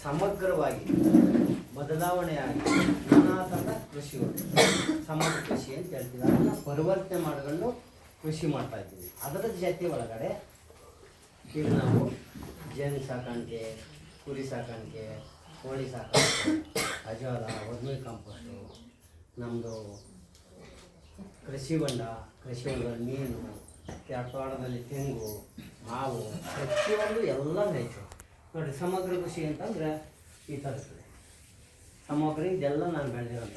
ಸಮಗ್ರವಾಗಿ ಬದಲಾವಣೆಯಾಗಿ ನಾನಾ ಥರದ ಕೃಷಿಗಳು ಸಮಗ್ರ ಕೃಷಿ ಅಂತ ಹೇಳ್ತೀವಿ. ಅದನ್ನು ಪರಿವರ್ತನೆ ಮಾಡ್ಕೊಂಡು ಕೃಷಿ ಮಾಡ್ತಾ ಇದ್ದೀವಿ. ಅದರ ಜೊತೆ ಒಳಗಡೆ ಈಗ ನಾವು ಜೇನು ಸಾಕಾಣಿಕೆ, ಕುರಿ ಸಾಕಾಣಿಕೆ, ಕೋಳಿ ಸಾಕಾಣಿಕೆ, ಅಜೋಲ, ವರ್ಮಿ ಕಾಂಪೋಸ್ಟು, ನಮ್ಮದು ಕೃಷಿ ಹೊಂಡ, ಕೃಷಿ ಹೊಂಡದಲ್ಲಿ ಮೀನು, ತೋಟದಲ್ಲಿ ತೆಂಗು, ಮಾವು, ಪ್ರತಿಯೊಂದು ಎಲ್ಲ ರೈತರು ನೋಡಿ. ಸಮಗ್ರ ಕೃಷಿ ಅಂತಂದರೆ ಈ ಥರ ಇರ್ತದೆ. ಸಮಗ್ರ ಇದೆಲ್ಲ ನಾನು ಬೆಳೆದಿರೋದು.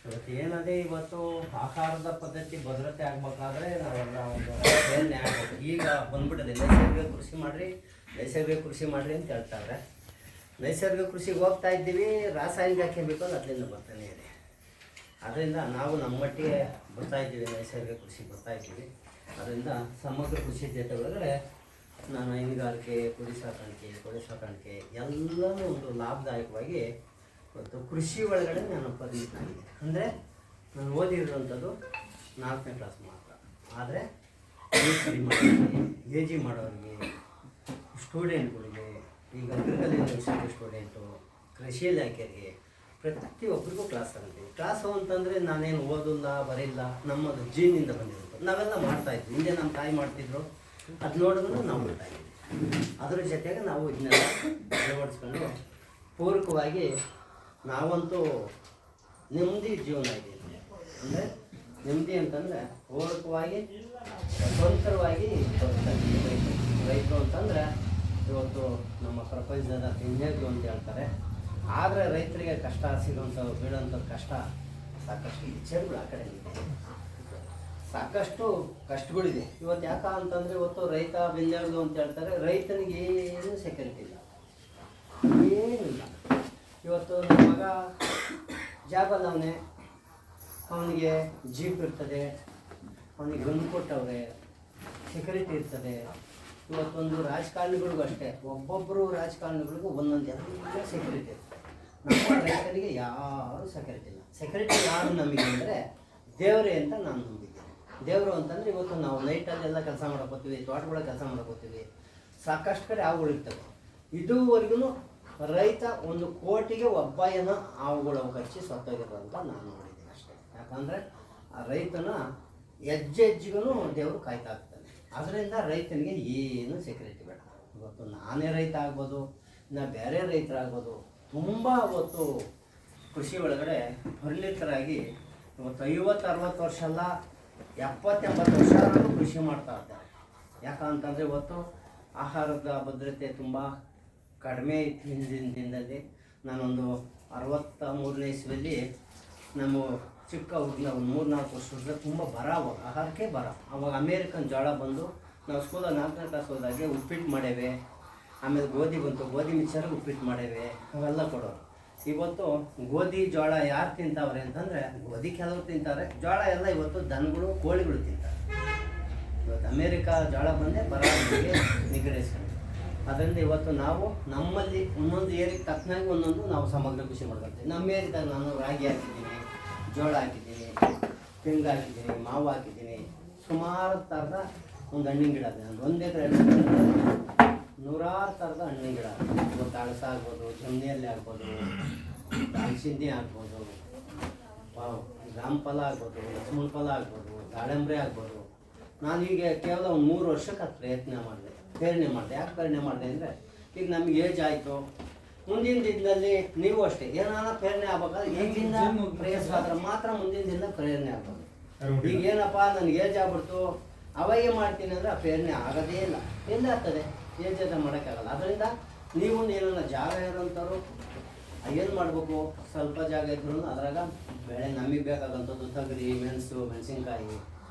ಇವತ್ತು ಏನದೇ ಇವತ್ತು ಆಹಾರದ ಪದ್ಧತಿ ಭದ್ರತೆ ಆಗಬೇಕಾದ್ರೆ ನಾವೆಲ್ಲ ಒಂದು ಪ್ರೇರಣೆ ಆಗಬೇಕು. ಈಗ ಬಂದ್ಬಿಟ್ಟಿದೆ ನೈಸರ್ಗಿಕ ಕೃಷಿ ಮಾಡಿರಿ, ನೈಸರ್ಗಿಕ ಕೃಷಿ ಮಾಡಿರಿ ಅಂತ ಹೇಳ್ತಾರೆ. ನೈಸರ್ಗಿಕ ಕೃಷಿಗೆ ಹೋಗ್ತಾ ಇದ್ದೀವಿ, ರಾಸಾಯನಿಕ ಕೆಮಿಕಲ್ ಅದರಿಂದ ಬರ್ತಾನೆ ಇದೆ. ಅದರಿಂದ ನಾವು ನಮ್ಮ ಮಟ್ಟಿಗೆ ಬರ್ತಾಯಿದ್ದೀವಿ, ನೈಸರ್ಗಿಕ ಕೃಷಿ ಬರ್ತಾಯಿದ್ದೀವಿ. ಅದರಿಂದ ಸಮಗ್ರ ಕೃಷಿ ಜೊತೆ ಒಳಗಡೆ ನಾನು ಹೈನುಗಾರಿಕೆ, ಕುರಿ ಸಾಕಾಣಿಕೆ, ಕೋಳಿ ಸಾಕಾಣಿಕೆ ಎಲ್ಲನೂ ಒಂದು ಲಾಭದಾಯಕವಾಗಿ ಇವತ್ತು ಕೃಷಿ ಒಳಗಡೆ ನಾನು ಪರಿಣಿತನಾಗಿದೆ. ಅಂದರೆ ನಾನು ಓದಿರುವಂಥದ್ದು 4ನೇ ಕ್ಲಾಸ್ ಮಾತ್ರ. ಆದರೆ PhD ಮಾಡೋರಿಗೆ, AG ಮಾಡೋರಿಗೆ, ಸ್ಟೂಡೆಂಟ್ಗಳಿಗೆ, ಈಗ ಅಗ್ರಿಕಲ್ಚರ್ ಯೂನಿವರ್ಸಿಟಿ ಸ್ಟೂಡೆಂಟು, ಕೃಷಿ ಇಲಾಖೆಗೆ ಪ್ರತಿಯೊಬ್ಬರಿಗೂ ಕ್ಲಾಸ್ ತಗೊಂತೀವಿ. ಕ್ಲಾಸು ಅಂತಂದರೆ ನಾನೇನು ಓದಿಲ್ಲ, ಬರಿಲ್ಲ, ನಮ್ಮದು ಜೀನಿಂದ ಬಂದಿರುತ್ತೆ. ನಾವೆಲ್ಲ ಮಾಡ್ತಾಯಿದ್ವಿ. ಹಿಂದೆ ನಮ್ಮ ತಾಯಿ ಮಾಡ್ತಿದ್ರು, ಅದು ನೋಡಿದ್ರು ನಾವು ಮಾಡ್ತಾಯಿದ್ವಿ. ಅದ್ರ ಜೊತೆಗೆ ನಾವು ಇದನ್ನೆಲ್ಲ ಅಳವಡಿಸ್ಕೊಂಡು ಪೂರಕವಾಗಿ ನಾವಂತೂ ನೆಮ್ಮದಿ ಜೀವನ ಇದೆ. ಅಂದರೆ ನೆಮ್ಮದಿ ಅಂತಂದರೆ ಪೂರಕವಾಗಿ ಸ್ವತಂತ್ರವಾಗಿ ರೈತರು ಅಂತಂದರೆ ಇವತ್ತು ನಮ್ಮ ಪ್ರಪಂಚದ ಬೆನ್ನೆಲುಬು ಅಂತ ಹೇಳ್ತಾರೆ. ಆದರೆ ರೈತರಿಗೆ ಕಷ್ಟ ಸಿಗೋಂಥವು, ಬೀಳೋಂಥ ಕಷ್ಟ ಸಾಕಷ್ಟು ವಿಚಾರಗಳು ಆ ಕಡೆ ಇದೆ. ಸಾಕಷ್ಟು ಕಷ್ಟಗಳಿದೆ ಇವತ್ತು. ಯಾಕ ಅಂತಂದರೆ ಇವತ್ತು ರೈತ ಬೆನ್ನೆಲುಬು ಅಂತ ಹೇಳ್ತಾರೆ. ರೈತನಿಗೆ ಏನೂ ಸೆಕ್ಯೂರಿಟಿ ಇಲ್ಲ, ಏನಿಲ್ಲ. ಇವತ್ತು ನಮ್ಮ ಮಗ ಜಾಬಲ್ಲವನೇ, ಅವನಿಗೆ ಜೀಪ್ ಇರ್ತದೆ, ಅವನಿಗೆ ಗಂಡು ಕೊಟ್ಟವ್ರೆ, ಸೆಕ್ಯೂರಿಟಿ ಇರ್ತದೆ. ಇವತ್ತೊಂದು ರಾಜಕಾರಣಿಗಳಿಗೂ ಅಷ್ಟೇ, ಒಬ್ಬೊಬ್ಬರು ರಾಜಕಾರಣಿಗಳಿಗೂ ಒಂದೊಂದು ಎಲ್ಲ ಸೆಕ್ಯೂರಿಟಿ ಇರ್ತದೆ. ನಮ್ಮ ರೈತರಿಗೆ ಯಾರು ಸೆಕ್ಯೂರಿಟಿ ಇಲ್ಲ. ಸೆಕ್ಯೂರಿಟಿ ಯಾರು ನಮಗೆ ಅಂದರೆ ದೇವರೇ ಅಂತ ನಾನು ನಂಬಿದ್ದೇನೆ. ದೇವರು ಅಂತಂದರೆ ಇವತ್ತು ನಾವು ನೈಟಲ್ಲೆಲ್ಲ ಕೆಲಸ ಮಾಡ್ಕೋತೀವಿ, ತೋಟಗಳ ಕೆಲಸ ಮಾಡ್ಕೋತೀವಿ, ಸಾಕಷ್ಟು ಕಡೆ ಹಾವುಗಳಿರ್ತವೆ. ಇದುವರೆಗೂ ರೈತ 1 ಕೋಟಿಗೆ ಒಬ್ಬ ಏನೋ ಹಾವುಗಳು ಕಚ್ಚಿ ಸತ್ತೋಗಿರೋ ಅಂತ ನಾನು ನೋಡಿದ್ದೀನಿ ಅಷ್ಟೇ. ಯಾಕಂದರೆ ಆ ರೈತನ ಹೆಜ್ಜೆಜ್ಜಿಗೂ ದೇವರು ಕಾಯ್ತಾ ಇರ್ತಾನೆ. ಅದರಿಂದ ರೈತನಿಗೆ ಏನು ಸೆಕ್ಯೂರಿಟಿ ಬೇಡ. ಇವತ್ತು ನಾನೇ ರೈತ ಆಗ್ಬೋದು, ಇನ್ನು ಬೇರೆ ರೈತರಾಗ್ಬೋದು, ತುಂಬ ಇವತ್ತು ಕೃಷಿ ಒಳಗಡೆ ಪರಿಣಿತರಾಗಿ ಇವತ್ತು 50-60 ವರ್ಷ ಅಲ್ಲ, 70-80 ವರ್ಷ ಕೃಷಿ ಮಾಡ್ತಾ ಇರ್ತಾರೆ. ಯಾಕಂತಂದರೆ ಇವತ್ತು ಆಹಾರದ ಭದ್ರತೆ ತುಂಬ ಕಡಿಮೆ ಇತ್ತು ಹಿಂದಿನ ದಿನದಲ್ಲಿ. ನಾನೊಂದು 63ನೇ ಇಸ್ವಿಯಲ್ಲಿ ನಮ್ಮ ಚಿಕ್ಕ ಹುಡುಗ ಒಂದು 3-4 ವರ್ಷದ ತುಂಬ ಬರ, ಅವಾಗ ಆಹಾರಕ್ಕೆ ಬರ. ಅವಾಗ ಅಮೇರಿಕನ್ ಜೋಳ ಬಂದು ನಾವು ಸ್ಕೂಲಲ್ಲಿ 4ನೇ ಕ್ಲಾಸ್ ಹೋದಾಗೆ ಉಪ್ಪಿಟ್ಟು ಮಾಡೇವೆ. ಆಮೇಲೆ ಗೋಧಿ ಬಂತು, ಗೋಧಿ ಮಿಕ್ಸರ್ ಉಪ್ಪಿಟ್ಟು ಮಾಡೇವೆ, ಅವೆಲ್ಲ ಕೊಡೋರು. ಇವತ್ತು ಗೋಧಿ ಜೋಳ ಯಾರು ತಿಂತಾವ್ರೆ ಅಂತಂದರೆ ಗೋಧಿ ಕೆಲವರು ತಿಂತಾರೆ, ಜೋಳ ಎಲ್ಲ ಇವತ್ತು ದನಗಳು, ಕೋಳಿಗಳು ತಿಂತಾರೆ. ಇವತ್ತು ಅಮೇರಿಕಾ ಜೋಳ ಬಂದೇ ಬರ ನಿಗ್ರಹಿಸ್ಕೊಂಡು. ಅದರಿಂದ ಇವತ್ತು ನಾವು ನಮ್ಮಲ್ಲಿ ಒಂದೊಂದು ಏರಿಗೆ ತಕ್ಕನಾಗಿ ಒಂದೊಂದು ನಾವು ಸಮಗ್ರ ಕೃಷಿ ಮಾಡ್ಕೊಳ್ತೀವಿ. ನಮ್ಮ ಏರಿದಾಗ ನಾನು ರಾಗಿ ಹಾಕಿದ್ದೀನಿ, ಜೋಳ ಹಾಕಿದ್ದೀನಿ, ತೆಂಗು ಹಾಕಿದ್ದೀನಿ, ಮಾವು ಹಾಕಿದ್ದೀನಿ, ಸುಮಾರು ಥರದ ಒಂದು ಹಣ್ಣಿನ ಗಿಡ ಇದೆ. ನಾನು 1 ಎಕರೆ 100 ಥರದ ಹಣ್ಣಿನ ಗಿಡ. ಇವತ್ತು ಅಳಸ ಆಗ್ಬೋದು, ಜಮ್ನಿಯಲ್ಲಿ ಆಗ್ಬೋದು, ದಾಲ್ಚಿನ್ನಿ ಆಗ್ಬೋದು, ರಾಮಫಲ ಆಗ್ಬೋದು, ಲಕ್ಷ್ಮಣ ಫಲ ಆಗ್ಬೋದು, ದಾಳಿಂಬ್ರೆ ಆಗ್ಬೋದು. ನಾನೀಗ ಕೇವಲ ಒಂದು 3 ವರ್ಷಕ್ಕೆ ಅದು ಪ್ರೇರಣೆ ಮಾಡಿದೆ. ಯಾಕೆ ಪ್ರೇರಣೆ ಮಾಡಿದೆ ಅಂದರೆ ಈಗ ನಮಗೆ ಏಜ್ ಆಯಿತು, ಮುಂದಿನ ದಿನದಲ್ಲಿ ನೀವು ಅಷ್ಟೇ ಏನಾರ ಪ್ರೇರಣೆ ಆಗ್ಬೇಕಾದ್ರೆ ಈಗಿಂದ ಪ್ರಯಾಸ ಆದ್ರೆ ಮಾತ್ರ ಮುಂದಿನ ದಿನ ಪ್ರೇರಣೆ ಆಗ್ಬೋದು. ಈಗ ಏನಪ್ಪ ನನಗೆ ಏಜ್ ಆಗ್ಬಿಡ್ತು ಅವಾಗೇ ಮಾಡ್ತೀನಿ ಅಂದರೆ ಆ ಪ್ರೇರಣೆ ಆಗೋದೇ ಇಲ್ಲ, ಎಲ್ಲ ಆಗ್ತದೆ, ಏಜ್ ಅಂತ ಮಾಡೋಕ್ಕಾಗಲ್ಲ. ಅದರಿಂದ ನೀವು ಏನಾರ ಜಾಗ ಇರೋಂಥವ್ರು ಏನು ಮಾಡಬೇಕು, ಸ್ವಲ್ಪ ಜಾಗ ಇದ್ರೂ ಅದ್ರಾಗ ಬೆಳೆ ನಮಗೆ ಬೇಕಾದಂಥದ್ದು ತೊಗರಿ, ಮೆಣಸು, ಮೆಣಸಿನ್ಕಾಯಿ,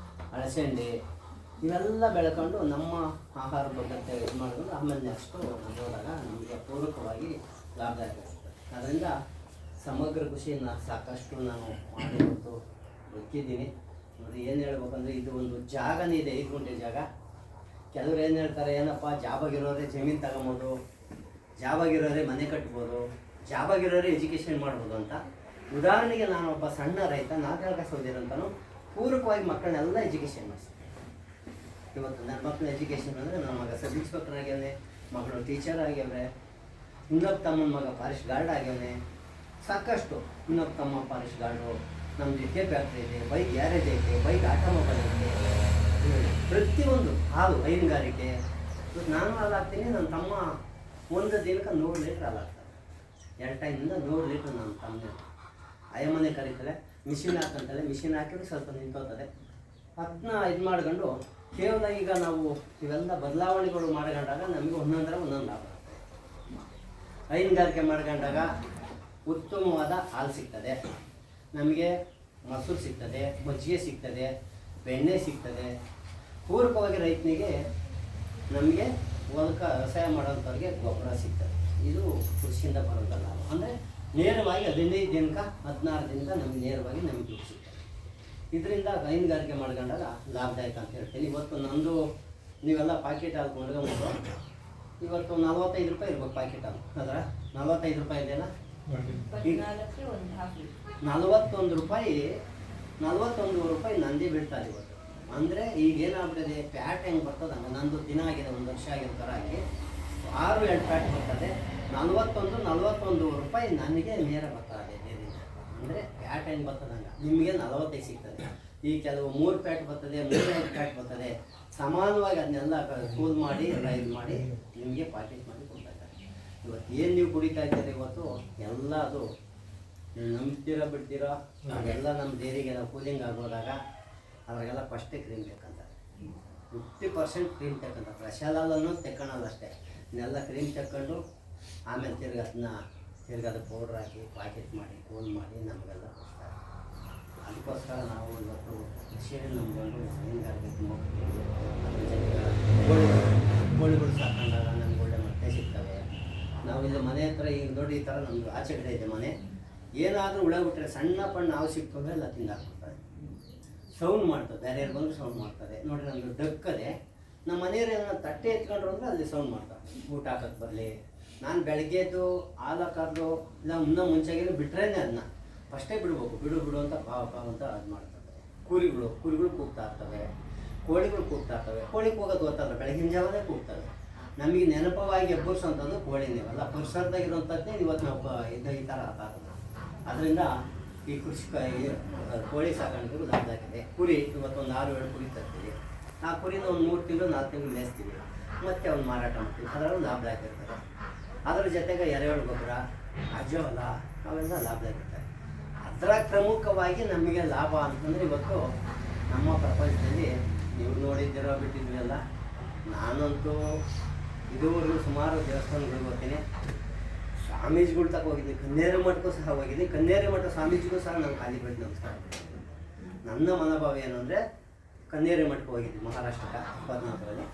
ಅಳಸಂಡೆ ಇವೆಲ್ಲ ಬೆಳ್ಕೊಂಡು ನಮ್ಮ ಆಹಾರ ಭದ್ರತೆ ಇದು ಮಾಡಿಕೊಂಡು ಆಮೇಲೆ ನೆಕ್ಸ್ಟು ಹೋದಾಗ ನಮಗೆ ಪೂರಕವಾಗಿ ಲಾಭದಾಯಕ ಇರ್ತದೆ. ಅದರಿಂದ ಸಮಗ್ರ ಕೃಷಿಯನ್ನು ಸಾಕಷ್ಟು ನಾನು ಮಾಡಿಬಿಟ್ಟು ಗೊತ್ತಿದ್ದೀನಿ. ನೋಡಿ ಏನು ಹೇಳ್ಬೇಕಂದ್ರೆ ಇದು ಒಂದು ಜಾಗನೇ ಇದೆ, 5 ಗುಂಟೆ ಜಾಗ. ಕೆಲವ್ರು ಏನು ಹೇಳ್ತಾರೆ, ಏನಪ್ಪ ಜಾಬಾಗಿರೋರೇ ಜಮೀನು ತಗೊಬೋದು, ಜಾಬಾಗಿರೋರೇ ಮನೆ ಕಟ್ಬೋದು, ಜಾಬಾಗಿರೋರೇ ಎಜುಕೇಷನ್ ಮಾಡ್ಬೋದು ಅಂತ. ಉದಾಹರಣೆಗೆ ನಾನು ಒಬ್ಬ ಸಣ್ಣ ರೈತ 4 ಕ್ಲಾಸ್ ಓದಿರೋಂತನೂ ಪೂರಕವಾಗಿ ಮಕ್ಕಳನ್ನೆಲ್ಲ ಎಜುಕೇಷನ್ ಮಾಡಿಸ್ತೀನಿ. ಇವತ್ತು ನನ್ನ ಮಕ್ಕಳ ಎಜುಕೇಷನ್ ಅಂದರೆ ನನ್ನ ಮಗ ಸಬ್ ಇನ್ಸ್ಪೆಕ್ಟರ್ ಆಗ್ಯಾವೆ, ಮಗಳು ಟೀಚರ್ ಆಗ್ಯಾವ್ರೆ, ಇನ್ನೊಬ್ಬ ತಮ್ಮನ ಮಗ ಫಾರೆಸ್ಟ್ ಗಾರ್ಡ್ ಆಗ್ಯವನೆ, ಸಾಕಷ್ಟು ಇನ್ನೊಬ್ಬ ತಮ್ಮ ಫಾರೆಸ್ಟ್ ಗಾರ್ಡು, ನಮ್ಮದು ಇದೇ ಫ್ಯಾಕ್ಟ್ರಿ ಇದೆ, ಬೈಕ್ ಗ್ಯಾರೇಜ್ ಐತೆ, ಬೈಕ್ ಆಟೋಮೊಬೈಲ್ ಐತೆ, ಪ್ರತಿಯೊಂದು ಹಾಲು ಹೈನುಗಾರಿಕೆ. ನಾನು ಹಾಲು ಹಾಕ್ತೀನಿ, ನನ್ನ ತಮ್ಮ ಒಂದು ದಿನಕ್ಕೆ 100 ಲೀಟ್ರ್ ಹಾಲು ಹಾಕ್ತಾರೆ. 2 ಟೈಮಿಂದ 100 ಲೀಟ್ರ್ ನನ್ನ ತಮ್ಮ ಅಯ್ಯಮ್ಮನೆ ಕರೀತಾರೆ, ಮಿಷಿನ್ ಹಾಕಂತಾರೆ, ಮಿಷಿನ್ ಹಾಕಿದ್ರೆ ಸ್ವಲ್ಪ ನಿಂತೋಗ್ತದೆ. ಅದನ್ನ ಇದು ಮಾಡ್ಕೊಂಡು ಕೇವಲ ಈಗ ನಾವು ಇವೆಲ್ಲ ಬದಲಾವಣೆಗಳು ಮಾಡ್ಕೊಂಡಾಗ ನಮಗೆ ಒಂದೊಂದು ಲಾಭ. ಹೈನುಗಾರಿಕೆ ಮಾಡ್ಕೊಂಡಾಗ ಉತ್ತಮವಾದ ಹಾಲು ಸಿಗ್ತದೆ, ನಮಗೆ ಮೊಸರು ಸಿಗ್ತದೆ, ಮಜ್ಜಿಗೆ ಸಿಗ್ತದೆ, ಬೆಣ್ಣೆ ಸಿಗ್ತದೆ. ಪೂರಕವಾಗಿ ರೈತನಿಗೆ ನಮಗೆ ಹೊಲಕ್ಕೆ ವ್ಯವಸಾಯ ಮಾಡೋಂಥವ್ರಿಗೆ ಗೊಬ್ಬರ ಸಿಗ್ತದೆ. ಇದು ಕೃಷಿಯಿಂದ ಬರೋಂಥ ಲಾಭ. ಅಂದರೆ ನೇರವಾಗಿ 15 ದಿನಕ್ಕೆ 16 ದಿನಕ್ಕೆ ನಮಗೆ ನೇರವಾಗಿ ನಮಗೆ ದುಡ್ಡು ಸಿಗ್ತದೆ. ಇದರಿಂದ ಹೈನುಗಾರಿಕೆ ಮಾಡ್ಕೊಂಡಾಗ ಲಾಭದಾಯಕ ಅಂತ ಹೇಳ್ತೀನಿ. ಇವತ್ತು ನಂದು ನೀವೆಲ್ಲ ಪಾಕೆಟ್ ಹಾಲು ಕೊಂಡ್ಕೊಂಬೋದು, ಇವತ್ತು 45 ರೂಪಾಯಿ ಇರ್ಬೇಕು ಪಾಕೆಟ್ ಹಾಲು. ಅದರ 45 ರೂಪಾಯಿ ಇದೆಯಲ್ಲ, 41 ರೂಪಾಯಿ ನಂದಿ ಬೀಳ್ತಾರೆ ಇವತ್ತು. ಅಂದರೆ ಈಗ ಏನಾಗ್ಬಿಟ್ಟಿದೆ, ಪ್ಯಾಟ್ ಹೆಂಗೆ ಬರ್ತದೆ ಹಂಗೆ. ನಂದು ದಿನ ಆಗಿದೆ, 1 ವರ್ಷ ಆಗಿರೋ ಥರ ಆಗಿ 6-7 ಪ್ಯಾಟ್ ಬರ್ತದೆ. 41 ರೂಪಾಯಿ ನನಗೆ ನೇರ ಬರ್ತದೆ ಡೈರಿಯಿಂದ. ಅಂದರೆ ಪ್ಯಾಟ್ ಹೆಂಗೆ ಬರ್ತದೆ ಹಂಗೆ ನಿಮಗೆ 45 ಸಿಗ್ತದೆ. ಈ ಕೆಲವು 3 ಪ್ಯಾಟ್ ಬರ್ತದೆ, 3-5 ಪ್ಯಾಟ್ ಬರ್ತದೆ. ಸಮಾನವಾಗಿ ಅದನ್ನೆಲ್ಲ ಕೂಲ್ ಮಾಡಿ ರೈಸ್ ಮಾಡಿ ನಿಮಗೆ ಪಾಕೆಟ್ ಮಾಡಿ ಕೊಡ್ತಾ ಇದ್ದಾರೆ. ಇವತ್ತು ಏನು ನೀವು ಕುಡಿತಾ ಇದ್ದೀರಿ ಇವತ್ತು ಎಲ್ಲ ಅದು ನಂಬ್ತೀರಾ ಬಿಡ್ತೀರಾ, ಅದೆಲ್ಲ ನಮ್ಮ ಡೈರಿಗೆ ನಾವು ಕೂಲಿಂಗ್ ಆಗೋದಾಗ ಅದ್ರಾಗೆಲ್ಲ ಫಸ್ಟೇ ಕ್ರೀಮ್ ಬೇಕಂತ, 50% ಕ್ರೀಮ್ ತಕ್ಕಂತ. ಫ್ರೆಶ್ ಹಾಲನ್ನು ತೆಕ್ಕೊಳ್ಳಲ್ಲ ಅಷ್ಟೇ, ಇನ್ನೆಲ್ಲ ಕ್ರೀಮ್ ತಕ್ಕೊಂಡು ಆಮೇಲೆ ತಿರ್ಗದ ಪೌಡ್ರ್ ಹಾಕಿ ಪಾಕೆಟ್ ಮಾಡಿ ಕೂಲ್ ಮಾಡಿ ನಮಗೆಲ್ಲ ಕೊಡ್ತಾರೆ. ಅದಕ್ಕೋಸ್ಕರ ನಾವು ಇವತ್ತು ಕೃಷಿಯಲ್ಲಿ ನಂಬ್ಕೊಂಡು ಹೈನುಗಾರಿಕೆ ತುಂಬ ಅದ್ರ ಜೊತೆಗೆ ಕೋಳಿಗಳು ಸಾಕೊಂಡಾಗ ನಮ್ಗೆ ಒಳ್ಳೆ ಮೊಟ್ಟೆ ಸಿಗ್ತವೆ. ನಾವು ಇಲ್ಲಿ ಮನೆ ಹತ್ರ ಈಗ ನೋಡಿ ಈ ಥರ ನಮ್ಮದು ಆಚೆ ಕಡೆ ಇದೆ ಮನೆ, ಏನಾದರೂ ಉಳಬಿಟ್ರೆ ಸಣ್ಣ ಪಣ್ಣ ಹಾವು ಸಿಕ್ತಂದ್ರೆ ಎಲ್ಲ ತಿಂದಾಕ್ಬಿಡ್ತಾರೆ, ಸೌಂಡ್ ಮಾಡ್ತದೆ, ಬೇರೆ ಬಂದು ಸೌಂಡ್ ಮಾಡ್ತಾರೆ. ನೋಡಿ ನಮ್ಮದು ಡಕ್ಕದೆ, ನಮ್ಮ ಮನೆಯವ್ರು ಏನೋ ತಟ್ಟೆ ಎತ್ಕೊಂಡ್ರು ಅಂದರೆ ಅಲ್ಲಿ ಸೌಂಡ್ ಮಾಡ್ತಾರೆ, ಊಟ ಹಾಕೋಕ್ಕೆ ಬರಲಿ. ನಾನು ಬೆಳಗ್ಗೆದ್ದು ಹಾಲು ಹಾಕೋದು ಇಲ್ಲ ಇನ್ನೂ ಮುಂಚೆಗೆ ಬಿಟ್ರೇನೆ ಅದನ್ನ ಫಸ್ಟೇ ಬಿಡ್ಬೇಕು, ಬಿಡು ಅಂತ ಪಾವ ಅಂತ ಅದು ಮಾಡ್ತಾರೆ. ಕುರಿಗಳು ಕೂಗ್ತಾ ಇರ್ತವೆ, ಕೋಳಿಗಳು ಕೂಗ್ತಾ ಇರ್ತವೆ. ಕೋಳಿಗೆ ಹೋಗೋದು ಗೊತ್ತಲ್ಲ, ಬೆಳಗಿನ ಜಾವನೇ ಕೂಗ್ತವೆ. ನಮಗೆ ನೆನಪವಾಗಿ ಎಬ್ಬರ್ಸೋಂಥದ್ದು ಕೋಳಿನೇವಲ್ಲ, ಪರಿಸರದಾಗಿರುವಂಥದ್ದೇ ಇವತ್ತು ನಾವು ಈ ಥರ ಆಗುತ್ತೆ. ಅದರಿಂದ ಈ ಕೋಳಿ ಸಾಕಾಣಿಕೆಗೂ ಲಾಭದಾಗಿದೆ. ಕುರಿ ಇವತ್ತೊಂದು 6-7 ಕುರಿ ತರ್ತೀವಿ, ಆ ಕುರಿನ ಒಂದು 3 ತಿಂಗಳು 4 ತಿಂಗಳು ಮೇಯಿಸ್ತೀವಿ, ಮತ್ತೆ ಅವ್ನು ಮಾರಾಟ ಮಾಡ್ತೀವಿ. ಅದರಲ್ಲೂ ಲಾಭದಾಯಕ ಇರ್ತದೆ. ಅದರ ಜೊತೆಗೆ ಎರೆಹುಳು ಗೊಬ್ಬರ, ಅಜೋಲ ಅವೆಲ್ಲ ಲಾಭದಾಯಕ ಇರ್ತದೆ. ಅದರ ಪ್ರಮುಖವಾಗಿ ನಮಗೆ ಲಾಭ ಅಂತಂದರೆ ಇವತ್ತು ನಮ್ಮ ಪ್ರಪಂಚದಲ್ಲಿ ನೀವು ನೋಡಿದ್ದೀರೋ ಬಿಟ್ಟಿದ್ವಿ ಅಲ್ಲ, ನಾನಂತೂ ಇದುವರೆಗೂ ಸುಮಾರು ದೇವಸ್ಥಾನಗಳಿಗೆ ಹೋಗ್ತೀನಿ, ಸ್ವಾಮೀಜಿಗಳು ತಕ್ಕ ಹೋಗಿದ್ದೀನಿ, ಕನ್ನೇರಿ ಮಠಕ್ಕೂ ಸಹ ಹೋಗಿದ್ದೀನಿ. ಕನ್ನೇರಿ ಮಠ ಸ್ವಾಮೀಜಿಗೂ ಸಹ ನಾನು ಖಾಲಿ ಬಿಟ್ಟು ನಮಸ್ಕಾರ ಮಾಡ್ತೀನಿ. ನನ್ನ ಮನೋಭಾವ ಏನು ಅಂದರೆ ಕನ್ನೇರಿ ಮಠಕ್ಕೆ ಹೋಗಿದ್ದೀನಿ ಮಹಾರಾಷ್ಟ್ರಕ್ಕೆ 24ರಲ್ಲಿ,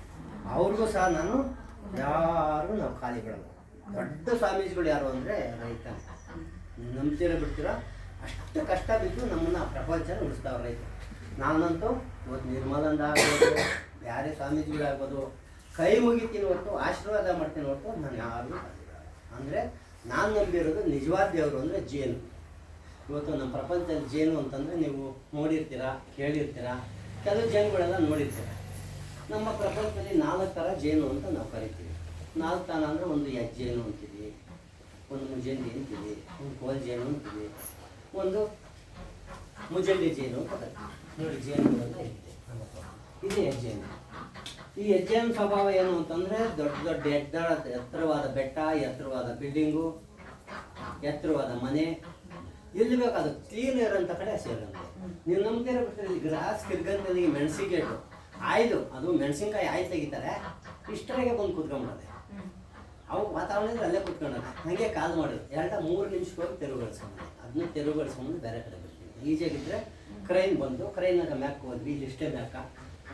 ಅವ್ರಿಗೂ ಸಹ ನಾವು ಖಾಲಿ ಬಿಡೋದು. ದೊಡ್ಡ ಸ್ವಾಮೀಜಿಗಳು ಯಾರು ಅಂದರೆ ರೈತ, ನಂಬ್ತೀರೋ ಬಿಡ್ತೀರೋ ಅಷ್ಟು ಕಷ್ಟ ಬಿದ್ದು ನಮ್ಮನ್ನು ಪ್ರಪಂಚನ ಉಳಿಸ್ತಾವ್ರೆ ರೈತ. ನಾನಂತೂ ಇವತ್ತು ನಿರ್ಮಲಾನಂದ ಆಗ್ಬೋದು, ಬೇರೆ ಸ್ವಾಮೀಜಿಗಳಾಗ್ಬೋದು, ಕೈ ಮುಗಿತೀನಿ ಹೊರತು ಆಶೀರ್ವಾದ ಮಾಡ್ತೀನಿ ಹೊರತು ನಾನು ಯಾರಿಗೂ ಅಂದರೆ ನಾನು ನಂಬಿರೋದು ನಿಜವಾದ ದೇವರು ಅಂದರೆ ಜೇನು. ಇವತ್ತು ನಮ್ಮ ಪ್ರಪಂಚದಲ್ಲಿ ಜೇನು ಅಂತಂದರೆ ನೀವು ನೋಡಿರ್ತೀರ, ಕೇಳಿರ್ತೀರ, ಕೆಲವು ಜೇನುಗಳೆಲ್ಲ ನೋಡಿರ್ತೀರ. ನಮ್ಮ ಪ್ರಪಂಚದಲ್ಲಿ 4 ಥರ ಜೇನು ಅಂತ ನಾವು ಕರಿತೀವಿ. 4 ಥರ ಅಂದರೆ ಒಂದು ಹೆಜ್ಜೇನು ಅಂತೀವಿ, ಒಂದು ಮುಜಂಡಿ ಅಂತೀವಿ, ಒಂದು ಕೋಲ್ ಜೇನು ಅಂತೀವಿ, ಒಂದು ಮುಜಂಡಿ ಜೇನು ಅಂತ ಕರಿತೀವಿ. ನೋಡಿ ಜೇನುಗಳೆಲ್ಲ ಇದೆ, ಇದು ಹೆಜ್ಜೇನು. ಈ ಹೆಜ್ಜೆನ ಸ್ವಭಾವ ಏನು ಅಂತಂದರೆ ದೊಡ್ಡ ಎತ್ತರವಾದ ಬೆಟ್ಟ, ಎತ್ತರವಾದ ಬಿಲ್ಡಿಂಗು, ಎತ್ತರವಾದ ಮನೆ, ಎಲ್ಲಿ ಬೇಕಾದ ಕ್ಲೀನ್ ಇರೋಂಥ ಕಡೆ ಸೇರೋದು. ನೀವು ನಂಬ್ತಿರೋ ಬಿಟ್ಟರೆ ಇಲ್ಲಿ ಗ್ರಾಸ್ ಕಿರ್ಗಂತಲ್ಲಿ ಮೆಣಸಿನ್ಕಾಯಿ ಆಯ್ದು, ಅದು ಮೆಣಸಿನ್ಕಾಯಿ ಆಯ್ದು ತೆಗಿತಾರೆ, ಇಷ್ಟರಾಗೆ ಬಂದು ಕೂತ್ಕೊಂಡ್ಬಿಡೋದೆ. ಅವು ವಾತಾವರಣದಲ್ಲಿ ಅಲ್ಲೇ ಕೂತ್ಕೊಂಡೋದು, ಹಾಗೆ ಕಾಲ್ ಮಾಡೋದು 2-3 ನಿಮಿಷಕ್ಕೆ ಹೋಗಿ ತೆರವುಗೊಳಿಸ್ಕೊಂಡು ಅದನ್ನ ತೆರವುಗೊಳಿಸ್ಕೊಂಡು ಬೇರೆ ಕಡೆ ಬಿಡ್ತೀವಿ. ಈಜಾಗಿದ್ದರೆ ಕ್ರೈನ್ ಬಂದು ಕ್ರೈನಾಗ ಮ್ಯಾಕ್ ಹೋದ್ವಿ, ಇಲ್ಲಿಷ್ಟೇ ಮ್ಯಾಕ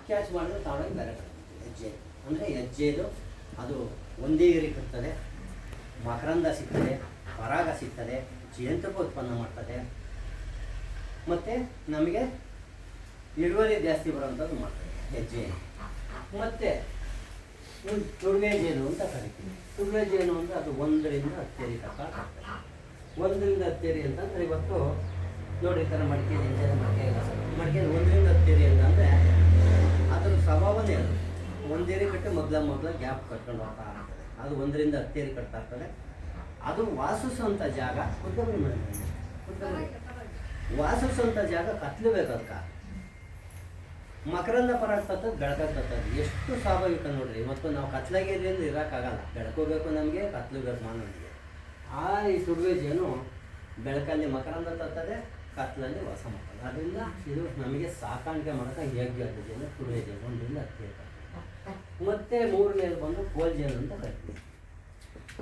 ಕ್ಯಾಚ್ ಮಾಡಿದ್ರೆ ತಗೊಂಡೋಗಿ ಬೇರೆ ಕಡೆ ಹೆಜ್ಜೆ ಅಂದರೆ ಹೆಜ್ಜೆದು ಅದು ಒಂದೇ ಇರ್ತದೆ, ಮಕರಂದ ಸಿಗ್ತದೆ, ಪರಾಗ ಸಿಗ್ತದೆ, ಜೇನುತುಪ್ಪ ಉತ್ಪನ್ನ ಮಾಡ್ತದೆ, ಮತ್ತು ನಮಗೆ ಇಳುವರಿ ಜಾಸ್ತಿ ಬರೋವಂಥದ್ದು ಮಾಡ್ತದೆ ಹೆಜ್ಜೆ. ಮತ್ತು ತುಡುವೆ ಜೇನು ಅಂತ ಕರಿತೀವಿ. ತುಡುವೆ ಜೇನು ಅಂದರೆ ಅದು 1ರಿಂದ 10 ತನಕ ಆಗ್ತದೆ. 1ರಿಂದ 10 ಅಂತಂದರೆ ಇವತ್ತು ನೋಡಿ ಈ ಥರ ಮಡಿಕೆ ಮಡಿಕೆ 1ರಿಂದ 10 ಅಂತಂದರೆ ಅದರ ಸ್ವಭಾವನೇ ಅದು. 1 ಕಟ್ಟಿ ಮಗ್ಲ ಗ್ಯಾಪ್ ಕಟ್ಕೊಂಡು ಹೋಗ್ತಾ ಇರ್ತದೆ. ಅದು 1ರಿಂದ 10 ಕಟ್ತಾ ಇರ್ತದೆ. ಅದು ವಾಸಿಸುವಂಥ ಜಾಗ ವಾಸಿಸುವಂಥ ಜಾಗ ಕತ್ಲು ಬೇಕು ಅದಕ್ಕೆ. ಮಕರಂದ ಪರಾಗ ತತ್ತದು ಬೆಳಕಾಗಿ ತತ್ತದು ಎಷ್ಟು ಸ್ವಾಭಾವಿಕ ನೋಡ್ರಿ. ಇವತ್ತು ನಾವು ಕತ್ಲಾಗಿರಿಯಲ್ಲಿ ಇರೋಕ್ಕಾಗಲ್ಲ, ಬೆಳಕು ಬೇಕು ನಮಗೆ, ಕತ್ಲು ಬೇಕು ಮಾನವನಿಗೆ. ಈ ಸುಡುವೆ ಜೇನು ಬೆಳಕಲ್ಲಿ ಮಕರಂದ ತತ್ತದೆ, ಕತ್ಲಲ್ಲಿ ವಾಸ ಮಾಡ್ತದೆ. ಅದರಿಂದ ಇದು ನಮಗೆ ಸಾಕಾಣಿಕೆ ಮಾಡೋಕೆ ಯೋಗ್ಯ ಜೇನು ಸುಡುವೆ ಜೇನು ಒಂದರಿಂದ ಹತ್ತಿ. ಮತ್ತು ಮೂರನೇದು ಬಂದು ಕೋಲ್ ಜೇನು ಅಂತ ಕರಿತೀವಿ.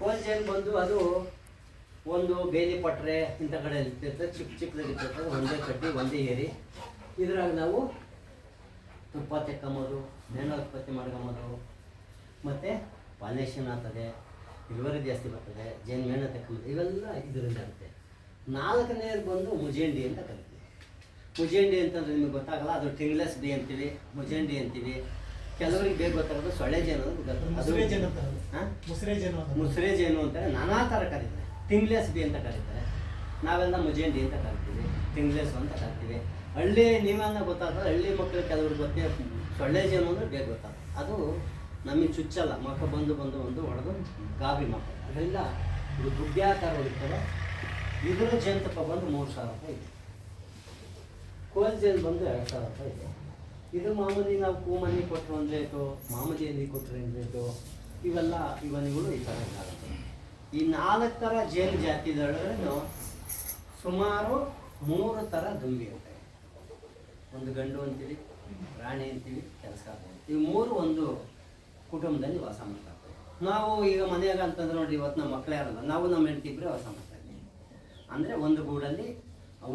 ಕೋಲ್ ಜೇನು ಬಂದು ಅದು ಒಂದು ಬೇಲಿ ಪಟ್ರೆ ಇಂಥ ಕಡೆ ಇರ್ತಿರ್ತದೆ, ಚಿಕ್ಕ ಚಿಕ್ಕದಾಗಿರ್ತದೆ, ಒಂದೇ ಕಡ್ಡಿ ಒಂದೇ ಏರಿ. ಇದ್ರಾಗ ನಾವು ತುಪ್ಪ ತೆಕ್ಕೊಂಬೋದು, ಮೇಣ ಉತ್ಪತ್ತಿ ಮಾಡ್ಕೊಂಬೋದು, ಮತ್ತು ಪಾಲಿನೇಷನ್ ಆಗ್ತದೆ, ಇಳುವರಿ ಜಾಸ್ತಿ ಬರ್ತದೆ, ಜೇನು ಮೇಣ ತೆಕ್ಕೊಂಬೋದು, ಇವೆಲ್ಲ ಇದರಿಂದ ಆಗುತ್ತೆ. ನಾಲ್ಕನೇದು ಬಂದು ಮುಜೇಂಡಿ ಅಂತ ಕರಿತೀವಿ. ಮುಜೇಂಡಿ ಅಂತಂದ್ರೆ ನಿಮಗೆ ಗೊತ್ತಾಗಲ್ಲ, ಅದು ಟಿಂಗ್ಲೆಸ್ ಬಿ ಅಂತೀವಿ, ಮುಜೇಂಡಿ ಅಂತೀವಿ. ಕೆಲವರಿಗೆ ಬೇಗ ಗೊತ್ತಾಗೋದು ಸೊಳ್ಳೆ ಜೇನು ಅಂತ ಗೊತ್ತಾಗ, ಮುಸ್ರೆ ಜೇನು ಅಂತಾರೆ, ನಾನಾ ಥರ ಕರೀತಾರೆ. ಟಿಂಗ್ಲೆಸ್ ಬಿ ಅಂತ ಕರೀತಾರೆ, ನಾವೆಲ್ಲ ಮುಜೇಂಡಿ ಅಂತ ಕರಿತೀವಿ, ಟಿಂಗ್ಲೆಸ್ ಅಂತ ಕರಿತೀವಿ. ಹಳ್ಳಿ ನೀವೆಲ್ಲ ಗೊತ್ತಾಗ್ತದೆ, ಹಳ್ಳಿ ಮಕ್ಕಳು ಕೆಲವ್ರಿಗೆ ಗೊತ್ತೇ ಸೊಳ್ಳೆ ಜೇನು ಅಂದರೆ ಬೇಗ ಗೊತ್ತಾಗ್ತದೆ. ಅದು ನಮಗೆ ಚುಚ್ಚಲ್ಲ, ಮಕ್ಕ ಬಂದು ಹೊಡೆದು ಗಾಬರಿ ಮಾಡ್ತಾರೆ. ಅದರಿಂದ ಇದು ಗುಡ್ಡ್ಯಾಕಾರ ಹೊಡಿತಾರೆ. ಇದರ ಜೇನುತುಪ್ಪ ಬಂದು 3,000 ರೂಪಾಯಿ ಇದೆ. ಕೋಲ್ ಜೇನು ಬಂದು 2,000 ರೂಪಾಯಿ ಇದೆ. ಇದು ಮಾಮೂಲಿ ನಾವು ಕೂಮನಿ ಕೊಟ್ಟರು ಒಂದು ರೇಟು, ಮಾಮೂಲಿಯಲ್ಲಿ ಕೊಟ್ಟರೆ ಒಂದು ರೇಟು. ಇವೆಲ್ಲ ಇವನಿಗಳು ಈ ಥರ ಇದ್ದಾಗುತ್ತೆ. ಈ 4 ಥರ ಜೇನು ಜಾತಿಗಳನ್ನು ಸುಮಾರು 3 ಥರ ದುಂಬಿ ಇರ್ತವೆ. ಒಂದು ಗಂಡು ಅಂತೀವಿ, ರಾಣಿ ಅಂತೀವಿ, ಕೆಲಸ ಅಂತೀವಿ. ಇವು 3 ಒಂದು ಕುಟುಂಬದಲ್ಲಿ ವಾಸ ಮಾಡ್ತಾ ಇರ್ತೀವಿ. ನಾವು ಈಗ ಮನೆಯಾಗ ಅಂತಂದ್ರೆ ನೋಡಿ, ಇವತ್ತು ನಮ್ಮ ಮಕ್ಕಳೇ ಯಾರಲ್ಲ, ನಾವು ನಮ್ಮ ಹೆಂಡತಿ ಇಬ್ಬರೇ ವಾಸ ಮಾಡ್ತಾ ಇದ್ದೀವಿ. ಅಂದರೆ ಒಂದು ಗೂಡಲ್ಲಿ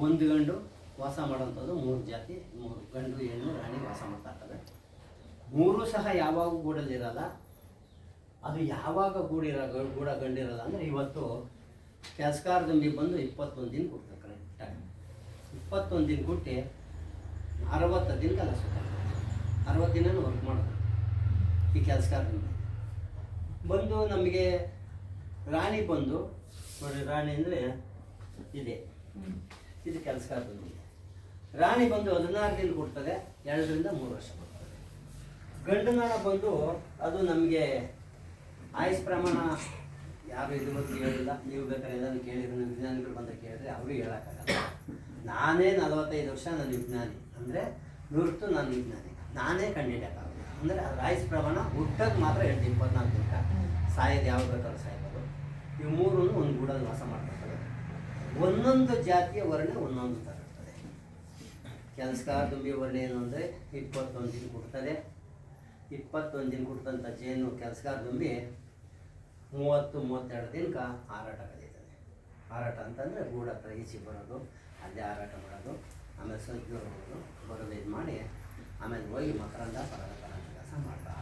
ಒಂದು ಗಂಡು ವಾಸ ಮಾಡೋಂಥದ್ದು 3 ಜಾತಿ, 3 ಗಂಡು ಹೆಣ್ಣು ರಾಣಿ ವಾಸ ಮಾಡ್ತಾ ಇರ್ತವೆ. 3 ಸಹ ಯಾವಾಗ ಗೂಡಲ್ಲಿರಲ್ಲ. ಅದು ಯಾವಾಗ ಗೂಡ ಗಂಡಿರಲ್ಲ ಅಂದರೆ ಇವತ್ತು ಕೆಲಸಗಾರ ದುಂಬಿ ಬಂದು 21 ದಿನ ಕೊಡ್ತಾರೆ ಕರೆಕ್ಟಾಗಿ. 21 ದಿನ ಕೊಟ್ಟು 60 ದಿನಕ್ಕೆಲ್ಲ ಸುತ್ತ 60 ದಿನನೂ ವರ್ಕ್ ಮಾಡೋದು ಈ ಕೆಲಸಗಾರ ದುಂಬಿ ಬಂದು. ನಮಗೆ ರಾಣಿ ಬಂದು ನೋಡಿ, ರಾಣಿ ಅಂದರೆ ಇದೆ, ಇದು ಕೆಲಸಗಾರ ದುಂಬಿ. ರಾಣಿ ಬಂದು 16 ದಿನ ಕೊಡ್ತದೆ, 2 ರಿಂದ 3 ವರ್ಷ ಕೊಡ್ತದೆ. ಗಂಡು ನಾಳ ಬಂದು ಅದು ನಮಗೆ ಆಯುಷ್ ಪ್ರಮಾಣ ಯಾರು ಇದುವರೆಗೂ ಹೇಳಿಲ್ಲ. ನೀವು ಬೇಕಾದ್ರೆ ಎಲ್ಲರೂ ಕೇಳಿದ್ರು, ವಿಜ್ಞಾನಿಗಳು ಬಂದರೆ ಕೇಳಿದ್ರೆ ಅವ್ರಿಗೆ ಹೇಳೋಕ್ಕಾಗಲ್ಲ. ನಾನೇ 45 ವರ್ಷ ನಾನು ವಿಜ್ಞಾನಿ ಅಂದರೆ 100 ನಾನು ವಿಜ್ಞಾನಿ, ನಾನೇ ಕಂಡಿಡಿಯೋಕ್ಕಾಗಲ್ಲ. ಅಂದರೆ ಅದು ಆಯುಷ್ ಪ್ರಮಾಣ ಹುಟ್ಟಕ್ಕೆ ಮಾತ್ರ ಹೇಳ್ತೀವಿ 24 ದಿನಕ್ಕೆ. ಸಾಯೋದು ಯಾವ ಬೇಕಾದ್ರೂ ಸಾಯ್ಬೋದು. ಇವು 3 ಒಂದು ಗೂಡಲ್ಲಿ ವಾಸ ಮಾಡ್ತಿರ್ತವೆ. ಒಂದೊಂದು ಜಾತಿಯ ವರ್ಣೆ ಒಂದೊಂದು ಥರ ಇರ್ತದೆ. ಕೆಲಸಗಾರ ದುಂಬಿ ವರ್ಣೆ ಏನು ಅಂದರೆ 21 ದಿನ ಕೊಡ್ತದೆ. 21 ದಿನ ಕೊಡ್ತಂಥ ಜೇನು ಕೆಲಸಗಾರ ದುಂಬಿ 30-32 ದಿನಕ್ಕೆ ಹಾರಾಟ ಕಲಿತದೆ. ಹಾರಾಟ ಅಂತಂದರೆ ಗೂಡು ಹತ್ರ ಈಚೆ ಬರೋದು, ಅಲ್ಲೇ ಹಾರಾಟ ಮಾಡೋದು, ಆಮೇಲೆ ಸ್ವಲ್ಪ ದೂರ ಬರೋದು ಇದು ಮಾಡಿ ಆಮೇಲೆ ಹೋಗಿ ಮಕರಂದ ಪರಾಗ ಕೆಲಸ ಮಾಡ್ತಾ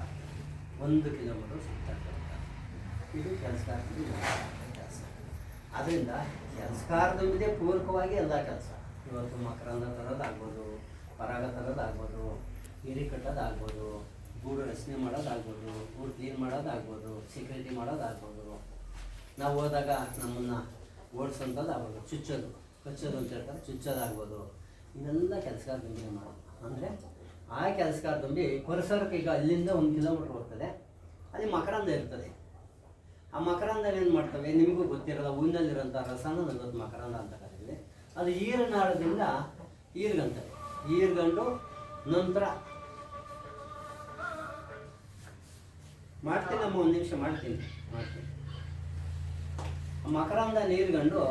1 ಕಿಲೋಮೀಟರ್ ಸುತ್ತಾಡ್ತಾರೆ. ಇದು ಕೆಲಸಗಾರ ದುಂಬಿ ಕೆಲಸ. ಅದರಿಂದ ಕೆಲಸಗಾರ ದುಂಬಿದೆ ಪೂರಕವಾಗಿ ಎಲ್ಲ ಕೆಲಸ. ಇವತ್ತು ಮಕರಂದ ತರೋದಾಗ್ಬೋದು, ಪರಾಗ ತರೋದಾಗ್ಬೋದು, ಹಿರಿ ಕಟ್ಟೋದಾಗ್ಬೋದು, ಗೂಡು ರಚನೆ ಮಾಡೋದಾಗ್ಬೋದು, ಗೂಡು ಕ್ಲೀನ್ ಮಾಡೋದಾಗ್ಬೋದು, ಸೆಕ್ಯೂರಿಟಿ ಮಾಡೋದಾಗ್ಬೋದು, ನಾವು ಹೋದಾಗ ನಮ್ಮನ್ನು ಓಡಿಸೋಂಥದ್ದಾಗ್ಬೋದು, ಕಚ್ಚೋದು ಅಂತ ಹೇಳ್ತಾರೆ, ಚುಚ್ಚೋದಾಗ್ಬೋದು. ಇದೆಲ್ಲ ಕೆಲಸಗಾರ ದುಂಬಿ ಮಾಡೋದು. ಅಂದರೆ ಆ ಕೆಲಸಗಾರ ದುಂಬಿ ಪರಿಸರಕ್ಕೆ ಈಗ ಅಲ್ಲಿಂದ 1 ಕಿಲೋಮೀಟ್ರ್ ಹೋಗ್ತದೆ, ಅಲ್ಲಿ ಮಕರಂದ ಇರ್ತದೆ. ಆ ಮಕರಂದ ಏನು ಮಾಡ್ತವೆ ನಿಮಗೂ ಗೊತ್ತಿರಲ್ಲ, ಹೂವಿನಲ್ಲಿರೋಂಥ ರಸನ ನಲ್ವತ್ತು ಮಕರಂದ ಅಂತ ಕರೀತೀವಿ. ಅದು ಈರನಾಳದಿಂದ ಈರ್ಗಂತವೆ, ಈರ್ಗಂಡು ನಂತರ ಮಾಡ್ತೀನಿ, ನಮ್ಮ 1 ನಿಮಿಷ ಮಾಡ್ತೀನಿ. ಮಕರಂದ ನೀರ್ಗಂಡು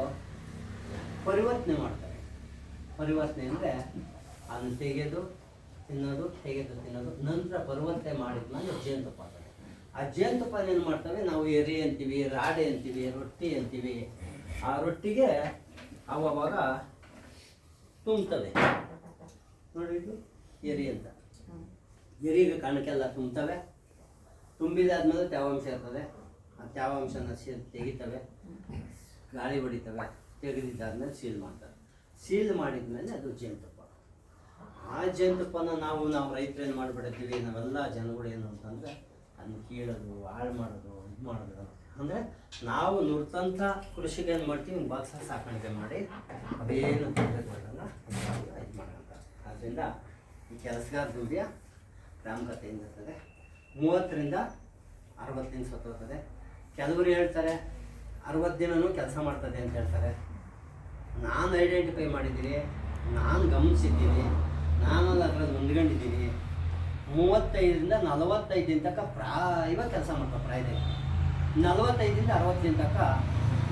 ಪರಿವರ್ತನೆ ಮಾಡ್ತವೆ. ಪರಿವರ್ತನೆ ಅಂದರೆ ಅದನ್ನು ತೆಗೆದು ತಿನ್ನೋದು, ತಿನ್ನೋದು, ನಂತರ ಪರಿವರ್ತನೆ ಮಾಡಿದ್ಮೇಲೆ ಜೇನುತುಪ್ಪ ಆಗ್ತದೆ. ಆ ಜೇನುತುಪ್ಪ ಏನು ಮಾಡ್ತವೆ, ನಾವು ಎರೆ ಅಂತೀವಿ, ರಾಡೆ ಅಂತೀವಿ, ರೊಟ್ಟಿ ಅಂತೀವಿ. ಆ ರೊಟ್ಟಿಗೆ ಅವಾಗ ತುಂಬ್ತವೆ ನೋಡಿ, ಇದು ಎರಿ ಅಂತ. ಎರಿಗೆ ಕಣಕ್ಕೆಲ್ಲ ತುಂಬ್ತವೆ. ತುಂಬಿದಾದ್ಮೇಲೆ ತೇವಾಂಶ ಇರ್ತದೆ, ಆ ತೇವಾಂಶನ ತೆಗಿತವೆ, ಗಾಳಿ ಹೊಡಿತವೆ. ತೆಗೆದಿದ್ದಾದ್ಮೇಲೆ ಸೀಲ್ ಮಾಡ್ತಾರೆ. ಸೀಲ್ ಮಾಡಿದ್ಮೇಲೆ ಅದು ಜೇನುತುಪ್ಪ. ಆ ಜೇನುತುಪ್ಪನ ನಾವು ರೈತರೇನು ಮಾಡಿಬಿಡ್ತೀವಿ, ನಾವೆಲ್ಲ ಜನಗಳು ಏನು ಅಂತಂದರೆ ಅದನ್ನು ಕೀಳೋದು, ಹಾಳು ಮಾಡೋದು, ಇದು ಮಾಡೋದು. ಅಂದರೆ ನಾವು ನುರಿತಂಥ ಕೃಷಿಗೆ ಏನು ಮಾಡ್ತೀವಿ, ಬಾಕ್ಸ ಸಾಕಾಣಿಕೆ ಮಾಡಿ ಅದೇನು ತೊಂದರೆ ಕೊಡೋಲ್ಲ, ಇದು ಮಾಡೋಂಥ. ಆದ್ದರಿಂದ ಈ ಕೆಲಸಗಾರ ದುಂಬಿಯ ಪ್ರಾಮುಖ್ಯತೆಯಿಂದ ಇರ್ತದೆ. 30 ರಿಂದ 60 ದಿನ ಸತ್ತೋಗ್ತದೆ. ಕೆಲವರು ಹೇಳ್ತಾರೆ 60 ದಿನವೂ ಕೆಲಸ ಮಾಡ್ತದೆ ಅಂತ ಹೇಳ್ತಾರೆ. ನಾನು ಐಡೆಂಟಿಫೈ ಮಾಡಿದ್ದೀನಿ, ನಾನು ಗಮನಿಸಿದ್ದೀನಿ, ನಾನು ಅದರಲ್ಲಿ ಹೊಂದ್ಕೊಂಡಿದ್ದೀನಿ. 35ರಿಂದ 45 ದಿನ ತನಕ ಇವಾಗ ಕೆಲಸ ಮಾಡ್ತಾರೆ ಪ್ರಾಯದಲ್ಲಿ. 45ರಿಂದ 60 ದಿನ ತನಕ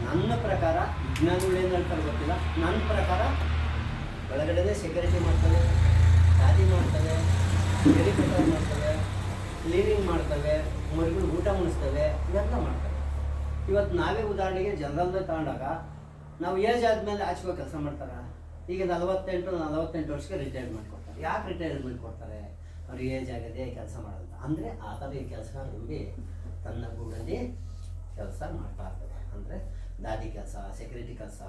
ನನ್ನ ಪ್ರಕಾರ, ವಿಜ್ಞಾನಿಗಳು ಏನು ಹೇಳ್ತಾರೆ ಗೊತ್ತಿಲ್ಲ, ನನ್ನ ಪ್ರಕಾರ ಒಳಗಡೆ ಸೆಕ್ಯೂರಿಟಿ ಮಾಡ್ತವೆ, ಖಾದಿ ಮಾಡ್ತವೆ, ಹೆಲಿಕಾಪ್ಟರ್ ಮಾಡ್ತವೆ, ಕ್ಲೀನಿಂಗ್ ಮಾಡ್ತವೆ, ಮರಿಗಳು ಊಟ ಮುಣಿಸ್ತವೆ, ಇವೆಲ್ಲ ಮಾಡ್ತವೆ. ಇವತ್ತು ನಾವೇ ಉದಾಹರಣೆಗೆ ಜನರಲ್ದೇ ತಗೊಂಡಾಗ ನಾವು ಏಜ್ ಆದಮೇಲೆ ಆಚೆಗೆ ಕೆಲಸ ಮಾಡ್ತಾರೆ. ಈಗ 48 ವರ್ಷಕ್ಕೆ ರಿಟೈರ್ಮೆಂಟ್ ಕೊಡ್ತಾರೆ. ಯಾಕೆ ರಿಟೈರ್ಮೆಂಟ್ ಕೊಡ್ತಾರೆ? ಅವ್ರಿಗೆ ಏಜ್ ಆಗಿದೆ, ಕೆಲಸ ಮಾಡೋದು. ಅಂದರೆ ಆ ಥರ ಈ ಕೆಲಸ ತುಂಬಿ ತನ್ನ ಗೂಡಲ್ಲಿ ಕೆಲಸ ಮಾಡ್ತಾ ಇರ್ತದೆ. ಅಂದರೆ ದಾದಿ ಕೆಲಸ, ಸೆಕ್ಯೂರಿಟಿ ಕೆಲಸ,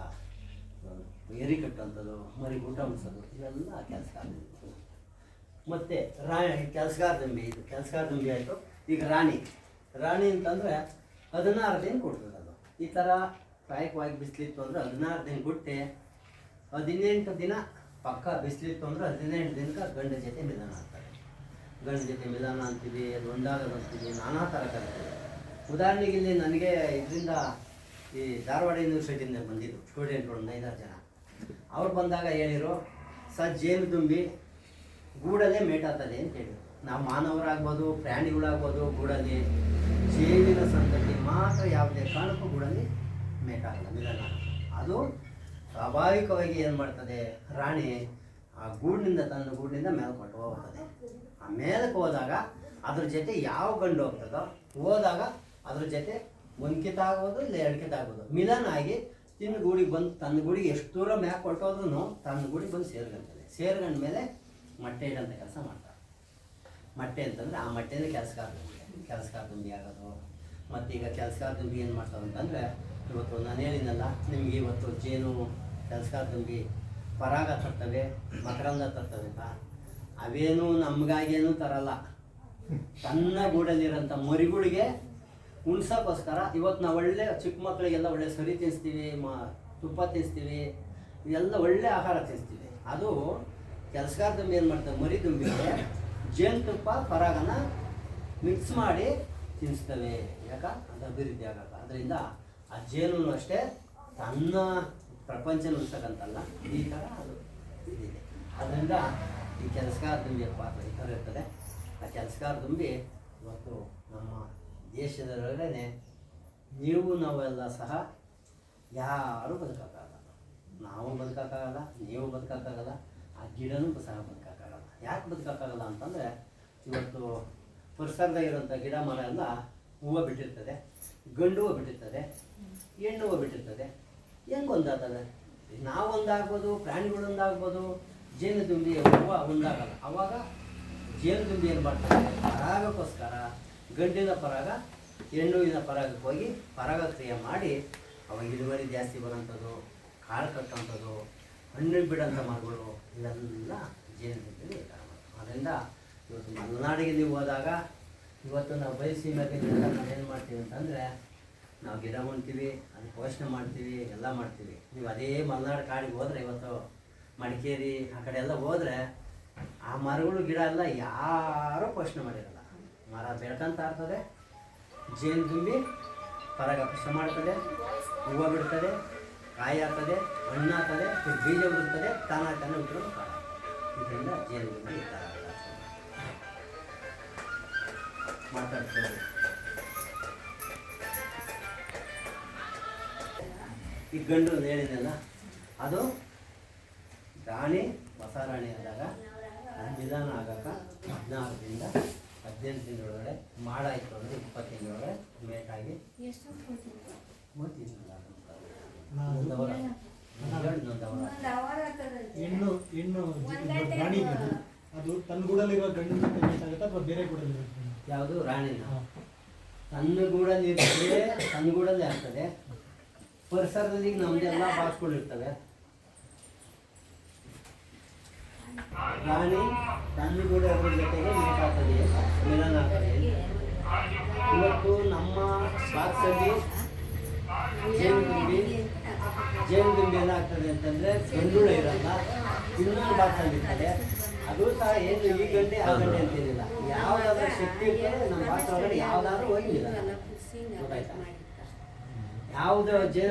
ಏರಿ ಕಟ್ಟುವಂಥದ್ದು, ಮರಿ ಊಟ ಮುಗಿಸೋದು, ಇವೆಲ್ಲ ಕೆಲಸ. ಮತ್ತು ಕೆಲಸಗಾರ ದುಂಬಿ, ಇದು ಕೆಲಸಗಾರ ದುಂಬಿ ಆಯಿತು. ಈಗ ರಾಣಿ ಅಂತಂದರೆ 16 ದಿನ ಕೊಡ್ತದೆ. ಅದು ಈ ಥರ ಕಾಯಕವಾಗಿ ಬಿಸಿಲಿತ್ತು ಅಂದರೆ 16 ದಿನ ಕೊಟ್ಟೆ, 18 ದಿನ ಪಕ್ಕ ಬಿಸಿಲಿತ್ತು ಅಂದರೆ 18 ದಿನಕ್ಕೆ ಗಂಡ ಜೊತೆ ಮಿಲನ ಆಗ್ತಾರೆ. ಗಂಡ ಜೊತೆ ಮಿಲನ ಅಂತೀವಿ, ಅದು ಒಂದಾಗೋದು ಅಂತೀವಿ, ನಾನಾ ಥರ ಕಲಿತೀವಿ. ಉದಾಹರಣೆಗೆ ಇಲ್ಲಿ ನನಗೆ ಇದರಿಂದ ಈ ಧಾರವಾಡ ಯೂನಿವರ್ಸಿಟಿಯಿಂದ ಬಂದಿದ್ದು ಸ್ಟೂಡೆಂಟ್ಗಳು 5-6 ಜನ. ಅವ್ರು ಬಂದಾಗ ಹೇಳಿರು, ಜೇನು ತುಂಬಿ ಗೂಡಲ್ಲೇ ಮೇಟಾಗ್ತದೆ ಅಂತ ಹೇಳಿದ್ರು. ನಾವು ಮಾನವರಾಗ್ಬೋದು, ಪ್ರಾಣಿಗಳಾಗ್ಬೋದು, ಗೂಡಲ್ಲಿ ಜೇನಿನ ಸಂತತಿ ಮಾತ್ರ ಯಾವುದೇ ಕಾರಣಕ್ಕೂ ಗೂಡಲ್ಲಿ ಮೇಟಾಗಲ್ಲ, ಮಿಲನ. ಅದು ಸ್ವಾಭಾವಿಕವಾಗಿ ಏನು ಮಾಡ್ತದೆ, ರಾಣಿ ಆ ತನ್ನ ಗೂಡಿನಿಂದ ಮೇಲ್ಕೊಟ್ಟು ಹೋಗ್ತದೆ. ಆ ಮೇಲಕ್ಕೆ ಹೋದಾಗ ಅದ್ರ ಜೊತೆ ಯಾವ ಗಂಡು ಹೋಗ್ತದೋ ಹೋದಾಗ ಅದ್ರ ಜೊತೆ ಒಂದ್ಕಿತ ಆಗೋದು, ಇಲ್ಲ 2 ಕಿತ ಆಗೋದು, ಮಿಲನ ಆಗಿ ಗೂಡಿಗೆ ಬಂದು ತನ್ನ ಗೂಡಿಗೆ ಎಷ್ಟು ದೂರ ಮ್ಯಾಕ್ ಕೊಟ್ಟೋದ್ರೂ ತನ್ನ ಗೂಡಿಗೆ ಬಂದು ಸೇರ್ಕೊಂತದೆ. ಸೇರ್ಕೊಂಡ ಮೇಲೆ ಮೊಟ್ಟೆ ಇಡೋಂಥ ಕೆಲಸ ಮಾಡ್ತಾರೆ. ಮೊಟ್ಟೆ ಅಂತಂದರೆ ಆ ಮೊಟ್ಟೆನೇ ಕೆಲಸಗಾರ ತುಂಬಿ ಆಗೋದು. ಮತ್ತು ಈಗ ಕೆಲಸಗಾರ ತುಂಬಿ ಏನು ಮಾಡ್ತಾವೆ ಅಂತಂದರೆ, ಇವತ್ತು ನಾನು ಹೇಳಿದ್ನಲ್ಲ ನಿಮಗೆ, ಇವತ್ತು ಜೇನು ಕೆಲಸಗಾರ ತುಂಬಿ ಪರಾಗ ತರ್ತವೆ, ಮಕರಂದ ತರ್ತವೆ ಅಂತ. ಅವೇನು ನಮಗಾಗೇನು ತರಲ್ಲ, ತನ್ನ ಗೂಡಲ್ಲಿರೋಂಥ ಮರಿಗಳಿಗೆ ಉಣ್ಸೋಕ್ಕೋಸ್ಕರ ಇವತ್ತು ನಾವು ಒಳ್ಳೆ ಚಿಕ್ಕ ಮಕ್ಕಳಿಗೆಲ್ಲ ಒಳ್ಳೆ ಸರಿ ತಿನ್ನಿಸ್ತೀವಿ, ತುಪ್ಪ ತಿನ್ನಿಸ್ತೀವಿ, ಇವೆಲ್ಲ ಒಳ್ಳೆ ಆಹಾರ ತಿನ್ನಿಸ್ತೀವಿ. ಅದು ಕೆಲಸಗಾರ ದುಂಬಿ ಏನು ಮಾಡ್ತವೆ, ಮರಿ ದುಂಬಿಗೆ ಜೇನುತುಪ್ಪ ಪರಾಗನ ಮಿಕ್ಸ್ ಮಾಡಿ ತಿನ್ನಿಸ್ತವೆ. ಅದು ಅಭಿವೃದ್ಧಿ ಆಗಲ್ಲ. ಅದರಿಂದ ಆ ಜೇನು ಅಷ್ಟೇ ತನ್ನ ಪ್ರಪಂಚ ಉಳಿಸೋಕ್ಕಂತಲ್ಲ, ಈ ಥರ ಅದು ಇದಿದೆ. ಅದರಿಂದ ಈ ಕೆಲಸಗಾರ ದುಂಬಿಯ ಪಾತ್ರ ಈ ಥರ ಇರ್ತದೆ. ಆ ಕೆಲಸಗಾರ ದುಂಬಿ ಇವತ್ತು ನಮ್ಮ ದೇಶದೊಳಗಡೆ ನಾವೆಲ್ಲ ಸಹ ಯಾರೂ ಬದುಕೋಕ್ಕಾಗಲ್ಲ. ನಾವು ಬದುಕೋಕ್ಕಾಗಲ್ಲ, ನೀವು ಬದುಕೋಕ್ಕಾಗಲ್ಲ, ಆ ಗಿಡನೂ ಸಹ ಬದುಕೋಕ್ಕಾಗಲ್ಲ. ಯಾಕೆ ಬದುಕೋಕ್ಕಾಗಲ್ಲ ಅಂತಂದರೆ, ಇವತ್ತು ಪರಿಸರದಾಗಿರೋಂಥ ಗಿಡ ಮರ ಎಲ್ಲ ಹೂವು ಬಿಟ್ಟಿರ್ತದೆ, ಗಂಡು ಹೂವು ಬಿಟ್ಟಿರ್ತದೆ, ಹೆಣ್ಣು ಹೂವು ಬಿಟ್ಟಿರ್ತದೆ. ಹೆಂಗೆ ಒಂದಾಗ್ತದೆ? ನಾವು ಒಂದಾಗ್ಬೋದು, ಪ್ರಾಣಿಗಳು ಒಂದಾಗ್ಬೋದು, ಜೇನು ದುಂಬಿ ಹೂವು ಒಂದಾಗಲ್ಲ. ಆವಾಗ ಜೇನು ದುಂಬಿ ಏನು ಮಾಡ್ತಾರೆ, ಪರಾಗಕ್ಕೋಸ್ಕರ ಗಂಡಿನ ಪರಾಗ ಹೆಣ್ಣುವಿನ ಪರಾಗಕ್ಕೆ ಹೋಗಿ ಪರಾಗ ಕ್ರಿಯೆ ಮಾಡಿ ಅವಾಗ ಇಳುವರಿ ಜಾಸ್ತಿ ಬರೋಂಥದ್ದು, ಕಾಳು ಕಟ್ಟೋಂಥದ್ದು, ಹಣ್ಣು ಬಿಡೋಂಥ ಮರಗಳು, ಇವೆಲ್ಲ ಜೇನು ದುಂಬಿ. ಅದರಿಂದ ಇವತ್ತು ಮಲೆನಾಡಿಗೆ ನೀವು ಹೋದಾಗ, ಇವತ್ತು ನಾವು ಬಯಲುಸೀಮೆಗೆ ನಾವೇನು ಮಾಡ್ತೀವಿ ಅಂತಂದರೆ, ನಾವು ಗಿಡ ಉಣ್ತೀವಿ, ಅದು ಪೋಷಣೆ ಮಾಡ್ತೀವಿ, ಎಲ್ಲ ಮಾಡ್ತೀವಿ. ನೀವು ಅದೇ ಮಲೆನಾಡು ಕಾಡಿಗೆ ಹೋದರೆ, ಇವತ್ತು ಮಡಿಕೇರಿ ಆ ಕಡೆ ಎಲ್ಲ ಹೋದರೆ ಆ ಮರಗಳು ಗಿಡ ಎಲ್ಲ ಯಾರೂ ಪೋಷಣೆ ಮಾಡಿರಲ್ಲ. ಮರ ಬೆಳ್ಕೊಂತ ಇರ್ತದೆ, ಜೇನು ತುಂಬಿ ಪರಾಗ ಪೋಷಣೆ ಮಾಡ್ತದೆ, ಹೂವು ಬಿಡ್ತದೆ, ಕಾಯಿ ಆಗ್ತದೆ, ಹಣ್ಣು ಆಗ್ತದೆ, ಬೀಜ ಬಿಡುತ್ತದೆ, ತಾನೇ ಉತ್ತರ ಕಾಳ. ಇದರಿಂದ ಜೇನು ತುಂಬಿ ಈ ಥರ ಮಾತಾಡ್ತದೆ. ಈ ಗಂಡು ಹೇಳಿದೆಲ್ಲ ಅದು ರಾಣಿ, ಹೊಸ ರಾಣಿ ಆದಾಗ ಮಿಲನ ಆಗಕ್ಕೆ 16ರಿಂದ 18 ದಿನದೊಳಗಡೆ, ಮಾಡಾಯಿತು ಅಂದರೆ 20 ದಿನದೊಳಗಡೆ ಮೇಟಾಗಿ ಹೆಣ್ಣು ರಾಣಿ ಅದು ತನ್ನ ಗೂಡಲ್ಲಿರುವ ಗಂಡಿನ ಆಗುತ್ತೆ ಅಥವಾ ಬೇರೆ ಗೂಡಲ್ಲಿ? ಯಾವುದು ರಾಣಿನ ತನ್ನ ಗೂಡಲ್ಲಿ ಇರ್ತದೆ, ತನ್ನ ಗೂಡಲ್ಲಿ ಆಗ್ತದೆ. ಪರಿಸರದಲ್ಲಿ ನಮ್ದೆಲ್ಲ ಬಾಸ್ಕೊಂಡಿರ್ತವೆ. ರಾಣಿ ತನ್ನ ಗೂಡ ಜೊತೆಗೆ ಮೇಟಾಗ್ತದೆ, ಮಿಲನ ಆಗ್ತದೆ. ಇವತ್ತು ನಮ್ಮ ಬಾಕ್ಸಲ್ಲಿ ಜೇನುದುಂಬಿ ಏನಾಗ್ತದೆ ಅಂತಂದರೆ, ಗಂಡುಳ ಇರಲ್ಲ, ಇನ್ನೊಂದು ಬಾಕ್ಸಲ್ಲಿ ಇರ್ತದೆ. ಅದು ಸಹ ಏನು ಈ ಗಂಟೆ ಆ ಗಂಟೆ ಅಂತೇನಿಲ್ಲ, ಯಾವುದಾದ್ರೂ ಶಕ್ತಿ ಇರ್ತದೆ ನಮ್ಮ ಬಾಕ್ಸ್ ಒಳಗಡೆ, ಯಾವುದಾದ್ರೂ ಹೋಗಿಲ್ಲ. ಗೊತ್ತಾಯ್ತಾ? ಯಾವುದು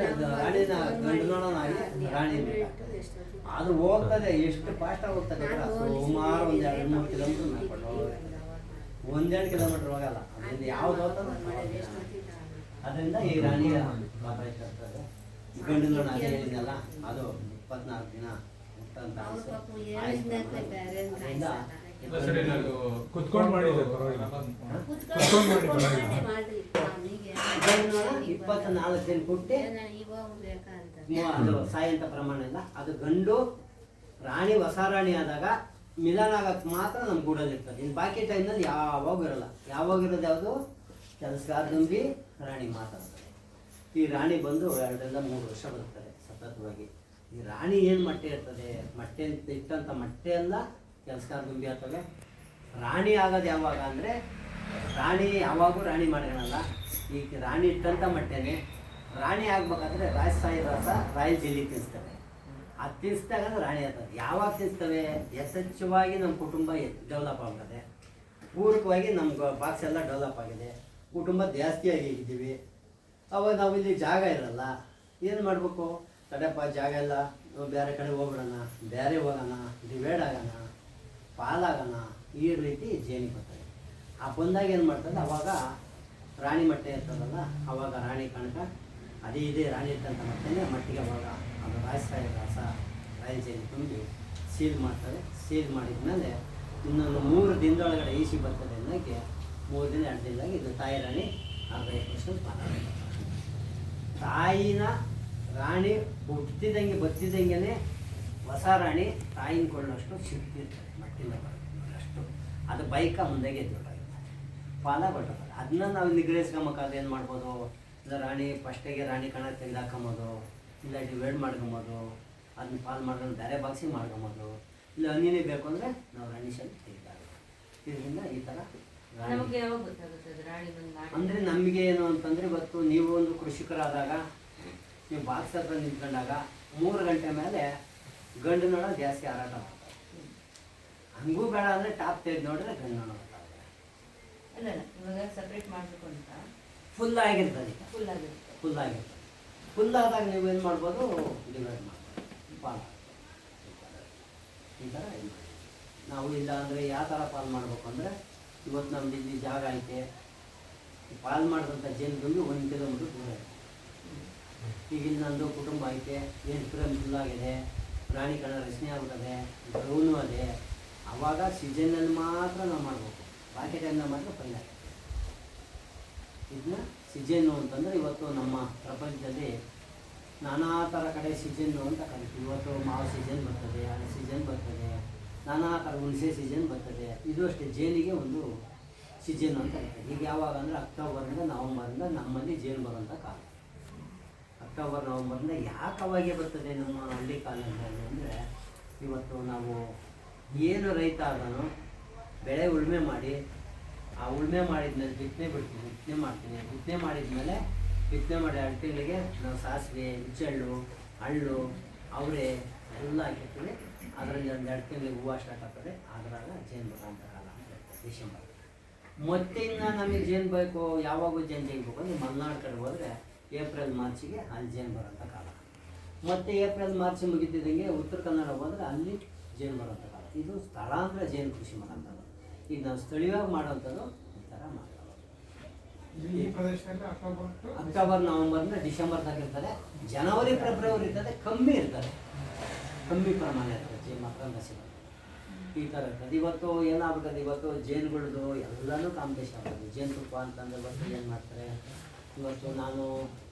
ರಾಣಿನ ಗಂಡು ನೋಡೋನಾಗಿ ರಾಣಿ ಬೇಕಾಗ್ತದೆ. ಅದು ಹೋಗ್ತದೆ, ಎಷ್ಟು ಫಾಸ್ಟ್ ಹೋಗ್ತದೆ ಸುಮಾರು ಒಂದು 2-3 ಕಿಲೋಮೀಟರ್ ಮಾಡ್ಕೊಂಡು ಹೋಗ್ತದೆ. 1-2 ಕಿಲೋಮೀಟರ್ ಹೋಗಲ್ಲ. ಅದರಿಂದ ಯಾವ್ದು ಹೋಗ್ತದೆ ಅದರಿಂದ ಈ ರಾಣಿಯ ಪಾತ್ರ ಇರ್ತದೆ. ಗಂಡು ನೋಡ ಅದೇ ಹೇಳಿದ್ನಲ್ಲ, ಅದು 24 ದಿನ ಹುಟ್ಟಂತ ಕುತ್ಕೊಂಡು ಮಾಡಿದ್ರೆ ಪರವಾಗಿಲ್ಲ. 24 ದಿನ ಹುಟ್ಟಿ ಅದು ಸಾಯಂತ ಪ್ರಮಾಣ ಇಲ್ಲ. ಅದು ಗಂಡು ರಾಣಿ ಹೊಸ ರಾಣಿ ಆದಾಗ ಮಿಲನ ಆಗಕ್ಕೆ ಮಾತ್ರ ನಮ್ಮ ಗೂಡಲ್ಲಿ ಇರ್ತದೆ. ಇನ್ನು ಬಾಕಿ ಟೈಮ್ನಲ್ಲಿ ಯಾವಾಗ ಇರಲ್ಲ. ಯಾವಾಗ ಇರೋದು ಯಾವುದು ಕೆಲಸಗಾರ ದುಂಬಿ ರಾಣಿ ಮಾತಾಡ್ತದೆ. ಈ ರಾಣಿ ಬಂದು 2-3 ವರ್ಷ ಬರ್ತದೆ ಸತತವಾಗಿ. ಈ ರಾಣಿ ಏನು ಮೊಟ್ಟೆ ಇರ್ತದೆ, ಮೊಟ್ಟೆ ಇಟ್ಟಂಥ ಮೊಟ್ಟೆ ಎಲ್ಲ ಕೆಲಸಗಾರ ದುಂಬಿ ಆಗ್ತವೆ. ರಾಣಿ ಆಗೋದು ಯಾವಾಗ ಅಂದರೆ ರಾಣಿ ಯಾವಾಗೂ ರಾಣಿ ಮಾಡ್ಕೊಳಲ್ಲ. ಈ ರಾಣಿ ಇಟ್ಟಂಥ ಮೊಟ್ಟೆನೇ ರಾಣಿ ಆಗ್ಬೇಕಾದ್ರೆ ರಾಜಸಾಯಿ ರಸ ರಾಯಿ ಜಲ್ಲಿ ತಿನ್ನಿಸ್ತವೆ. ಅದು ತಿನ್ನಿಸಿದಾಗ ರಾಣಿ ಆಗ್ತದೆ. ಯಾವಾಗ ತಿನ್ನಿಸ್ತವೆ, ಯಥೇಚ್ಛವಾಗಿ ನಮ್ಮ ಕುಟುಂಬ ಡೆವಲಪ್ ಆಗ್ತದೆ. ಪೂರ್ವಕವಾಗಿ ನಮ್ಮ ಬಾಕ್ಸ್ ಎಲ್ಲ ಡೆವಲಪ್ ಆಗಿದೆ, ಕುಟುಂಬ ಜಾಸ್ತಿ ಆಗಿದ್ದೀವಿ. ಅವಾಗ ನಾವು ಇಲ್ಲಿ ಜಾಗ ಇರಲ್ಲ, ಏನು ಮಾಡಬೇಕು, ತಡೆಪ್ಪ ಜಾಗ ಇಲ್ಲ, ನಾವು ಬೇರೆ ಕಡೆ ಹೋಗ್ಬಿಡೋಣ, ಬೇರೆ ಹೋಗೋಣ, ಡಿವೈಡ್ ಆಗೋಣ, ಪಾಲಾಗೋಣ, ಈ ರೀತಿ ಜೇನಿ ಬರ್ತದೆ. ಆ ಬಂದಾಗ ಏನು ಮಾಡ್ತದೆ, ಅವಾಗ ರಾಣಿ ಮೊಟ್ಟೆ ಇರ್ತದಲ್ಲ, ಅವಾಗ ರಾಣಿ ಕಣಕ ಅದೇ ಇದೆ ರಾಣಿ ಇರ್ತಂಥ ಮೊಟ್ಟೆನೇ ಮಟ್ಟಿಗೆ ಅವಾಗ ಅದು ರಾಜಸಾಯಿ ರಸ ರಾಯಿ ಜೇನಿ ತುಂಬಿ ಸೀಲ್ ಮಾಡ್ತದೆ. ಸೀಲ್ ಮಾಡಿದ್ಮೇಲೆ ಇನ್ನೊಂದು 3 ದಿನದೊಳಗಡೆ ಈಸಿ ಬರ್ತದೆ ಅನ್ನೋಕ್ಕೆ 3 ದಿನ 2 ದಿನದಾಗಿ ಇದು ತಾಯಿ ರಾಣಿ 40% ಮಾತಾಡ್ತಾರೆ. ತಾಯಿನ ರಾಣಿ ಹುಟ್ಟಿದಂಗೆ ಬತ್ತಿದಂಗೆ ಹೊಸ ರಾಣಿ ತಾಯಿನ ಕೊಳ್ಳೋಷ್ಟು ಶಕ್ತಿ ಇರ್ತದೆ. ಮಟ್ಟಿಂದ ಅಷ್ಟು ಅದು ಬೈಕ ಮುಂದೆಗೆ ದೊಡ್ಡಾಗುತ್ತೆ, ಪಾಲ ಬರ್ತದೆ. ಅದನ್ನ ನಾವು ನಿಗ್ರಹಿಸ್ಕೊಂಬೇಕಾದ್ರೆ ಏನು ಮಾಡ್ಬೋದು, ಇಲ್ಲ ರಾಣಿ ಫಸ್ಟಿಗೆ ರಾಣಿ ಕಣ ತೆಗೆದಾಕೊಂಬೋದು, ಇಲ್ಲ ಡಿವೈಡ್ ಮಾಡ್ಕೊಬೋದು, ಅದನ್ನ ಪಾಲ್ ಮಾಡ್ಕೊಂಡು ಬೇರೆ ಬಾಕ್ಸಿಂಗ್ ಮಾಡ್ಕೊಬೋದು, ಇಲ್ಲ ಹನಿನೇ ಬೇಕು ಅಂದರೆ ನಾವು ರಾಣಿ ಶಕ್ತಿ ತೆಗೆದಾಗುತ್ತೆ. ಇದರಿಂದ ಈ ಥರ ಅಂದರೆ ನಮಗೆ ಏನು ಅಂತಂದರೆ, ಇವತ್ತು ನೀವು ಒಂದು ಕೃಷಿಕರಾದಾಗ ನೀವು ಬಾಕ್ಸ್ ಹತ್ರ ನಿಂತ್ಕೊಂಡಾಗ 3 ಗಂಟೆ ಮೇಲೆ ಗಂಡು ನೋಡ ಜಾಸ್ತಿ ಹಾರಾಟ ಮಾಡ್ತಾರೆ. ಹಂಗೂ ಬೇಡ ಅಂದರೆ ಟಾಪ್ ತೆಗೆದು ನೋಡಿದ್ರೆ ಗಂಡು ನೋಡ ಫುಲ್ ಆಗಿರ್ತದೆ. ಫುಲ್ ಆದಾಗ ನೀವೇನು ಮಾಡ್ಬೋದು, ಡಿವೈಡ್ ಮಾಡ್ಬೋದು, ಪಾಲ್ ಈ ಥರ ನಾವು. ಇಲ್ಲ ಅಂದರೆ ಯಾವ ಥರ ಪಾಲ್ ಮಾಡಬೇಕು ಅಂದರೆ, ಇವತ್ತು ನಮ್ದು ಇಲ್ಲಿ ಜಾಗ ಐತೆ, ಪಾಲ್ ಮಾಡಿದಂಥ ಜೇನುಗಂಡು 1 ಕಿಲೋಮೀಟ್ರ್ ದೂರ ಐತೆ. ಈಗ ಇಲ್ಲಿ ನಂದು ಕುಟುಂಬ ಐತೆ, ಏನು ಫ್ರೇಮ್ ಫುಲ್ಲಾಗಿದೆ, ಪ್ರಾಣಿ ಕಣ ರಚನೆ ಆಗ್ಬಿಟ್ಟದೆ, ಡ್ರೋನು ಅದೇ. ಆವಾಗ ಸೀಸನ್ನಲ್ಲಿ ಮಾತ್ರ ನಾವು ಮಾಡಬೇಕು, ಬಾಕಿ ಟೈಮ್ನಲ್ಲಿ ಮಾತ್ರ ಫೈಲ್ ಆಗಿದೆ. ಇದನ್ನ ಸೀಸನ್ನು ಅಂತಂದರೆ ಇವತ್ತು ನಮ್ಮ ಪ್ರಪಂಚದಲ್ಲಿ ನಾನಾ ಥರ ಕಡೆ ಸೀಸನ್ನು ಅಂತ ಕರಿತೀವಿ. ಇವತ್ತು ಮಾವು ಸೀಸನ್ ಬರ್ತದೆ, ಹಳೆ ಸೀಸನ್ ಬರ್ತದೆ, ನಾನಾ ಥರ ಹುಣಸೆ ಸೀಸನ್ ಬರ್ತದೆ. ಇದು ಅಷ್ಟೇ ಜೇನಿಗೆ ಒಂದು ಸೀಸನ್ ಅಂತ ಕರಿತೀವಿ. ಈಗ ಯಾವಾಗ ಅಂದರೆ ಅಕ್ಟೋಬರಿಂದ ನವಂಬರಿಂದ ನಮ್ಮಲ್ಲಿ ಜೇನು ಬರುವಂಥ ಕಾಲ. ಅಕ್ಟೋಬರ್ ನವಂಬರಿಂದ ಯಾಕೆ ಅವಾಗೆ ಬರ್ತದೆ ನಮ್ಮ ಹಳ್ಳಿ ಕಾಲದಲ್ಲಿ ಅಂದರೆ, ಇವತ್ತು ನಾವು ಏನು ರೈತ ಆದನು ಬೆಳೆ ಉಳುಮೆ ಮಾಡಿ, ಆ ಉಳುಮೆ ಮಾಡಿದ್ಮೇಲೆ ಬಿತ್ತನೆ ಬಿಡ್ತೀನಿ, ಬಿತ್ತನೆ ಮಾಡಿದ್ಮೇಲೆ ಬಿತ್ತನೆ ಮಾಡಿ 2 ತಿಂಗಳಿಗೆ ನಾವು ಸಾಸಿವೆ, ಹುಚ್ಚೆಳ್ಳು, ಹಳ್ಳು, ಅವರೆ ಎಲ್ಲ ಹಾಕಿರ್ತೀವಿ. ಅದರಲ್ಲಿ ಒಂದು 2 ತಿಂಗಳಿಗೆ ಹೂವು ಸ್ಟಾರ್ಟ್ ಆಗ್ತದೆ. ಅದರಾಗ ಜೇನು ಬರೋಂಥ ಕಾಲ ಅಂತ ಹೇಳ್ತಾರೆ ಡಿಸೆಂಬರ್. ಮತ್ತೆ ಇನ್ನು ನಮಗೆ ಜೇನು ಬೇಕು, ಯಾವಾಗೂ ಜೇನು ತೆಗಿಬೇಕು ಅಂದರೆ ಮಲೆನಾಡು ಕಡೆ ಹೋದರೆ ಏಪ್ರಿಲ್ ಮಾರ್ಚಿಗೆ ಅಲ್ಲಿ ಜೇನು ಬರೋಂಥ ಕಾಲ. ಮತ್ತು ಏಪ್ರಿಲ್ ಮಾರ್ಚ್ ಮುಗಿತಿದ್ದಂಗೆ ಉತ್ತರ ಕನ್ನಡ ಹೋದರೆ ಅಲ್ಲಿ ಜೇನು ಬರೋಂಥ ಕಾಲ. ಇದು ಸ್ಥಳಾಂತರ ಜೇನು ಕೃಷಿ ಮಾಡೋಂಥದ್ದು. ಈಗ ನಾವು ಸ್ಥಳೀಯವಾಗಿ ಮಾಡೋವಂಥದ್ದು ಈ ಥರ ಮಾಡ್ಬೋದು. ಅಕ್ಟೋಬರ್ ನವಂಬರ್ನ ಡಿಸೆಂಬರ್ ತನಕ ಇರ್ತದೆ. ಜನವರಿ ಫೆಬ್ರವರಿ ಇರ್ತದೆ, ಕಮ್ಮಿ ಇರ್ತದೆ, ಕಮ್ಮಿ ಪ್ರಮಾಣ ಇರ್ತದೆ ಜೇನು ಮಕರಂದ ಸಿಗೋದು. ಈ ಥರ ಇರ್ತದೆ. ಇವತ್ತು ಏನಾಗ್ಬಿಟ್ಟದೆ, ಇವತ್ತು ಜೇನುಗಳದ್ದು ಎಲ್ಲನೂ ಕಾಂಪಿಟೇಷನ್ ಆಗ್ತದೆ. ಜೇನುತುಪ್ಪ ಅಂತಂದ್ರೆ ಇವತ್ತು ಏನು ಮಾಡ್ತಾರೆ, ಇವತ್ತು ನಾನು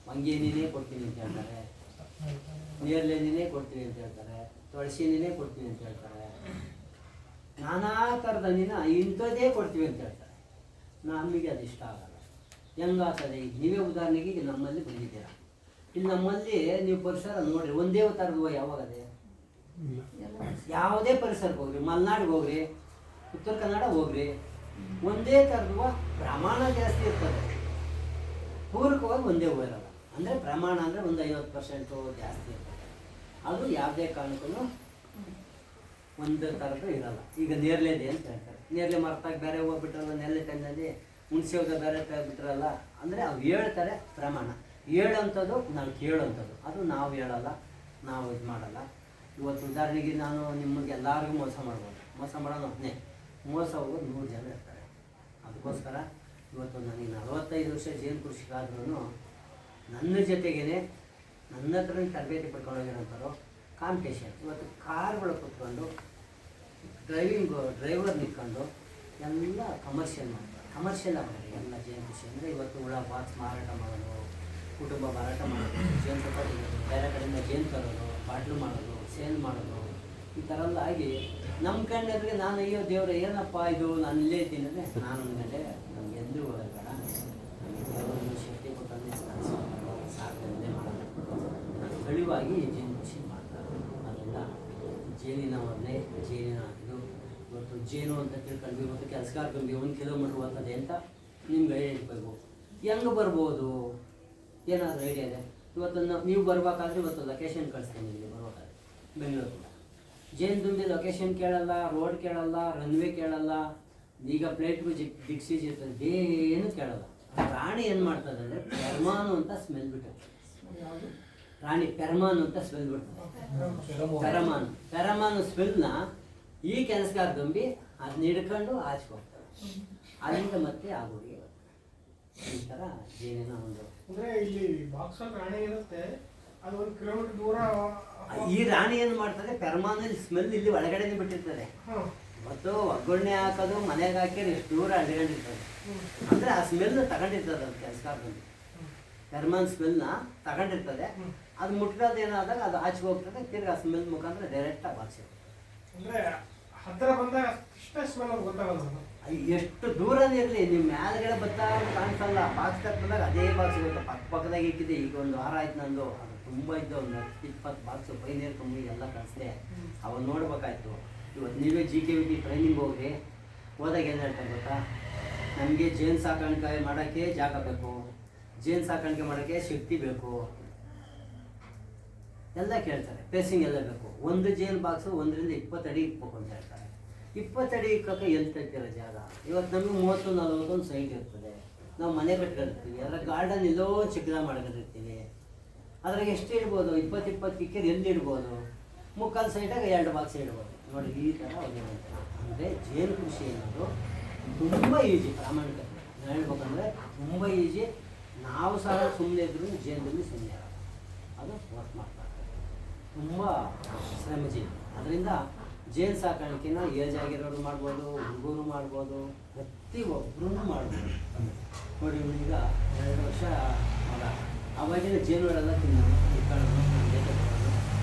ಮಂಗೇನಿನೇ ಕೊಡ್ತೀನಿ ಅಂತ ಹೇಳ್ತಾರೆ, ನೇರ್ಲೆನಿನೇ ಕೊಡ್ತೀನಿ ಅಂತ ಹೇಳ್ತಾರೆ, ತುಳಸಿನೇ ಕೊಡ್ತೀನಿ ಅಂತ ಹೇಳ್ತಾರೆ, ನಾನಾ ಥರದ ಹಣ್ಣಿನ ಇಂಥದ್ದೇ ಕೊಡ್ತೀವಿ ಅಂತ ಹೇಳ್ತಾರೆ. ನಮಗೆ ಅದು ಇಷ್ಟ ಆಗಲ್ಲ. ಹೆಂಗಾಗ್ತದೆ, ಈಗ ನೀವೇ ಉದಾಹರಣೆಗೆ ಈಗ ನಮ್ಮಲ್ಲಿ ಬಂದಿದ್ದೀರಾ, ಇಲ್ಲಿ ನಮ್ಮಲ್ಲಿ ನೀವು ಪರಿಸರ ನೋಡ್ರಿ, ಒಂದೇ ಥರದ ಹೂವು ಯಾವಾಗದೆ, ಯಾವುದೇ ಪರಿಸರಕ್ಕೆ ಹೋಗ್ರಿ, ಮಲೆನಾಡಿಗೆ ಹೋಗ್ರಿ, ಉತ್ತರ ಕನ್ನಡ ಹೋಗ್ರಿ, ಒಂದೇ ಥರದ ಹೂವು ಪ್ರಮಾಣ ಜಾಸ್ತಿ ಇರ್ತದೆ. ಪೂರಕವಾಗಿ ಒಂದೇ ಹೂವು ಇರಲ್ಲ. ಅಂದರೆ ಪ್ರಮಾಣ ಅಂದರೆ ಒಂದು 50% ಜಾಸ್ತಿ ಇರ್ತದೆ. ಅದು ಯಾವುದೇ ಕಾರಣಕ್ಕೂ ಒಂದು ಥರದ್ದು ಇರಲ್ಲ. ಈಗ ನೇರ್ಲೆದೆ ಅಂತ ಹೇಳ್ತಾರೆ, ನೇರ್ಲೆ ಮರತಾಗ ಬೇರೆ ಹೋಗ್ಬಿಟ್ರಲ್ಲ, ನೆಲ್ಲೆ ಟೈಮ್ನಲ್ಲಿ ಹುಣಸೆ ಹೋಗ ಬೇರೆ ಬಿಟ್ರಲ್ಲ ಅಂದರೆ ಅವು ಹೇಳ್ತಾರೆ ಪ್ರಮಾಣ. ಹೇಳೋಂಥದ್ದು ನಾವು ಕೇಳೋಂಥದ್ದು, ಅದು ನಾವು ಹೇಳಲ್ಲ, ನಾವು ಇದು ಮಾಡಲ್ಲ. ಇವತ್ತು ಉದಾಹರಣೆಗೆ ನಾನು ನಿಮಗೆ ಎಲ್ಲರಿಗೂ ಮೋಸ ಮಾಡ್ಬೋದು, ಮೋಸ ಮಾಡೋನು ಒಬ್ಬನೇ, ಮೋಸ ಹೋಗೋದು 100 ಜನ ಇರ್ತಾರೆ. ಅದಕ್ಕೋಸ್ಕರ ಇವತ್ತು ನನಗೆ 45 ವರ್ಷ ಜೇನು ಕೃಷಿಗಾದ್ರೂ ನನ್ನ ಜೊತೆಗೇ ನನ್ನ ಹತ್ರ ತರಬೇತಿ ಪಡ್ಕೊಂಡೋಗಿರೋಂಥವ್ರು ಕಾಂಪಿಟೇಷನ್. ಇವತ್ತು ಕಾರ್ಗಳು ಕುತ್ಕೊಂಡು ಡ್ರೈವರ್ ನಿಂತ್ಕೊಂಡು ಎಲ್ಲ ಕಮರ್ಷಿಯಲ್ ಮಾಡ್ತಾರೆ, ಕಮರ್ಷಿಯಲ್ ಆಗ್ತಾರೆ ಎಲ್ಲ ಜೇನು ಕೃಷಿ. ಅಂದರೆ ಇವತ್ತು ಹುಳ ಬಾಕ್ಸ್ ಮಾರಾಟ ಮಾಡೋದು, ಕುಟುಂಬ ಮಾರಾಟ ಮಾಡೋದು, ಜೇನು ತುಪ್ಪ ತೆಗೆಯೋದು, ಬೇರೆ ಕಡೆಯಿಂದ ಜೇನು ತರೋದು, ಬಾಟ್ಲು ಮಾಡೋದು, ಸೇಲ್ ಮಾಡೋದು, ಈ ಥರ ಎಲ್ಲ ಆಗಿ ನಮ್ಮ ಕಣ್ಣೆದ್ರಿಗೆ ನಾನು ಅಯ್ಯೋ ದೇವ್ರೆ ಏನಪ್ಪ ಇದು, ನಾನು ಇಲ್ಲೇ ಇದ್ದೀನಿ ಅಂದರೆ ನಾನು ಅಂದ್ಕೊಂಡೆ ನಮ್ಗೆ ಎಂದೂ ಹೋಗೋದು ಬೇಡ, ನನಗೆ ದೇವರನ್ನು ಶಕ್ತಿ ಕೊಟ್ಟಂತೆ ಸಾಕಂತೆ ಮಾಡೋದು, ನಾನು ಕಳಿವಾಗಿ ಜೇನು ಕೃಷಿ ಮಾಡ್ತಾರೆ. ಅದರಿಂದ ಜೇನಿನ ಒಳ್ಳೆ ಜೇನಿನ ಇದು ಇವತ್ತು ಜೇನು ಅಂತ ತಿಳ್ಕೊಂಡ್ವಿ. ಇವತ್ತು ಕೆಲಸಗಾರ ತುಂಬಿ 1 ಕಿಲೋಮೀಟ್ರ್ ಹೋಗ್ತದೆ ಅಂತ ನಿಮ್ಗೆ ಐಡಿಯಾ ಇಟ್ಬೇಕು. ಹೆಂಗೆ ಬರ್ಬೋದು, ಏನಾದರೂ ಐಡಿಯಾ ಇದೆ? ಇವತ್ತು ನೀವು ಬರ್ಬೇಕಾದ್ರೆ ಇವತ್ತು ಲೊಕೇಶನ್ ಕಳಿಸ್ತೀನಿ, ನಿಮಗೆ ಬರ್ಬೇಕಾದ್ರೆ ಬೆಂಗಳೂರಿಂದ ಜೇನು ತುಂಬಿ ಲೊಕೇಶನ್ ಕೇಳಲ್ಲ, ರೋಡ್ ಕೇಳಲ್ಲ, ರನ್ವೇ ಕೇಳಲ್ಲ, ಈಗ ಪ್ಲೇಟ್ಗೂ ದಿಕ್ಸಿಜ್ ಇರ್ತದೆ, ಏನು ಕೇಳಲ್ಲ. ರಾಣಿ ಏನು ಮಾಡ್ತದೆ ಅಂದರೆ ಪೆರ್ಮಾನು ಅಂತ ಸ್ಮೆಲ್ ಬಿಟ್ಟದೆ. ರಾಣಿ ಪೆರ್ಮಾನು ಅಂತ ಸ್ಮೆಲ್ ಬಿಡ್ತದೆ, ಪೆರಮಾನು ಸ್ಮೆಲ್ನ ಈ ಕೆಲಸಗಾರ ತುಂಬಿ ಅದನ್ನ ಹಿಡ್ಕೊಂಡು ಆಚೆ ಹೋಗ್ತಾರೆ. ಅಲ್ಲಿಂದ ಮತ್ತೆ ಆ ಗುಡಿಗೆ ಈ ಥರ ಜೇನಿನ ಒಂದು ಅಂದ್ರೆ ಇಲ್ಲಿ ಬಾಕ್ಸ್ ರಾಣಿ ಇರುತ್ತೆ, ಅದು 1 ಕಿಲೋಮೀಟರ್ ದೂರ. ಈ ರಾಣಿ ಏನು ಮಾಡ್ತಾರೆ, ಪೆರ್ಮಾನಲ್ಲಿ ಸ್ಮೆಲ್ ಇಲ್ಲಿ ಒಳಗಡೆನೆ ಬಿಟ್ಟಿರ್ತಾರೆ. ಮತ್ತು ಒಗ್ಗರಣೆ ಹಾಕೋದು ಮನೆಗೆ ಹಾಕಿದ್ರೆ ಎಷ್ಟು ದೂರ ಅಡ್ಕೊಂಡಿರ್ತದೆ, ಅಂದರೆ ಆ ಸ್ಮೆಲ್ ತಗೊಂಡಿರ್ತದೆ ಅದು ಕೆಲಸಗಾರದಲ್ಲಿ. ಪೆರ್ಮಾನ್ ಸ್ಮೆಲ್ನ ತಗೊಂಡಿರ್ತದೆ, ಅದು ಮುಟ್ಕೋದು ಏನಾದಾಗ ಅದು ಆಚೆ ಹೋಗ್ತದೆ, ತಿರ್ಗಿ ಆ ಸ್ಮೆಲ್ ಮುಖಾಂತರ ಡೈರೆಕ್ಟಾಗಿ ಬಾಕ್ಸ್ ಅಂದ್ರೆ ಹತ್ತಿರ ಬಂದಾಗ ಅಷ್ಟೇ ಸ್ಮೆಲ್ ಅವ್ರಿಗೆ ಗೊತ್ತಾಗಲ್ಲ. ಎಷ್ಟು ದೂರನೇ ಇರಲಿ, ನಿಮ್ಮ ಮ್ಯಾಲ್ಗಡೆ ಬತ್ತಾ ಕಾಣಿಸಲ್ಲ, ಬಾಕ್ಸ್ ತಗೊಂಡಾಗ ಅದೇ ಬಾಕ್ಸ್ ಇರುತ್ತೆ. ಪಕ್ಕದಾಗ ಇಕ್ಕಿದೆ, ಈಗ 1 ವಾರ ಆಯ್ತು ನಂದು, ಅದು ತುಂಬ ಇದ್ದು ಒಂದು 20 ಬಾಕ್ಸು ಪೈನೀರ್ ತುಂಬಿ ಎಲ್ಲ ಕಳಿಸ್ದೆ, ಅವನು ನೋಡ್ಬೇಕಾಯ್ತು. ಇವತ್ತು ನೀವೇ GKVT ಟ್ರೈನಿಂಗ್ ಹೋಗ್ರಿ, ಹೋದಾಗ ಏನು ಹೇಳ್ತಾರೆ ಗೊತ್ತಾ, ನಮಗೆ ಜೇನು ಸಾಕಾಣಿಕೆ ಮಾಡೋಕ್ಕೆ ಜಾಗ ಬೇಕು, ಜೇನು ಸಾಕಾಣಿಕೆ ಮಾಡೋಕ್ಕೆ ಶಕ್ತಿ ಬೇಕು, ಎಲ್ಲ ಕೇಳ್ತಾರೆ. ಪೇಸಿಂಗ್ ಎಲ್ಲ ಬೇಕು. ಒಂದು ಜೇನು ಬಾಕ್ಸು 1 ರಿಂದ 20 ಅಡಿ ಇಕ್ಬೇಕು ಅಂತ ಹೇಳ್ತಾರೆ. 20 ಅಡಿ ಇಕ್ಕಕ್ಕೆ ಎಲ್ಲಿ ತೆಗ್ದಿರೋ ಜಾಗ? ಇವತ್ತು ನಮಗೆ 30-40 ಸೈಟ್ ಇರ್ತದೆ, ನಾವು ಮನೆ ಕಟ್ಕೊಂಡಿರ್ತೀವಿ, ಅದರ ಗಾರ್ಡನ್ ಎಲ್ಲೋ ಚಿಕ್ಕದ ಮಾಡ್ಕೊಂಡಿರ್ತೀವಿ, ಅದ್ರಾಗ ಎಷ್ಟು ಇಡ್ಬೋದು? 20-20 ಇಕ್ಕಿದ್ರೆ ಎಲ್ಲಿ ಇಡ್ಬೋದು? 3/4 ಸೈಟಾಗ 2 ಬಾಕ್ಸ್ ಇಡ್ಬೋದು. ನೋಡಿ ಈ ಥರ ಅಂದರೆ ಜೇನು ಕೃಷಿ ಅನ್ನೋದು ತುಂಬ ಈಜಿ. ಪ್ರಾಮಾಣಿಕತೆ ಹೇಳ್ಬೇಕಂದ್ರೆ ತುಂಬ ಈಜಿ. ನಾವು ಸಹ ಸುಮ್ಮನೆ ಇದ್ರೂ ಜೇನಲ್ಲಿ ಸುಮ್ಮನೆ ಇರೋದು, ಅದು ವರ್ಕ್ ಮಾಡ್ತಾರೆ, ತುಂಬ ಶ್ರಮಜೀವಿ. ಅದರಿಂದ ಜೇನು ಸಾಕಾಣಿಕೆನ ಏಜ್ ಆಗಿರೋರು ಮಾಡ್ಬೋದು, ಹುಡುಗರು ಮಾಡ್ಬೋದು, ಪ್ರತಿಯೊಬ್ಬರೂ ಮಾಡ್ಬೋದು. ನೋಡಿ ಈಗ 2 ವರ್ಷ ಮಗ, ಅವಾಗಿನ ಜೇನುಗಳೆಲ್ಲ ತಿನ್ನೋದು, ಇಟ್ಕೊಳ್ಳೋದು, ಜೊತೆ ಕೊಡೋದು.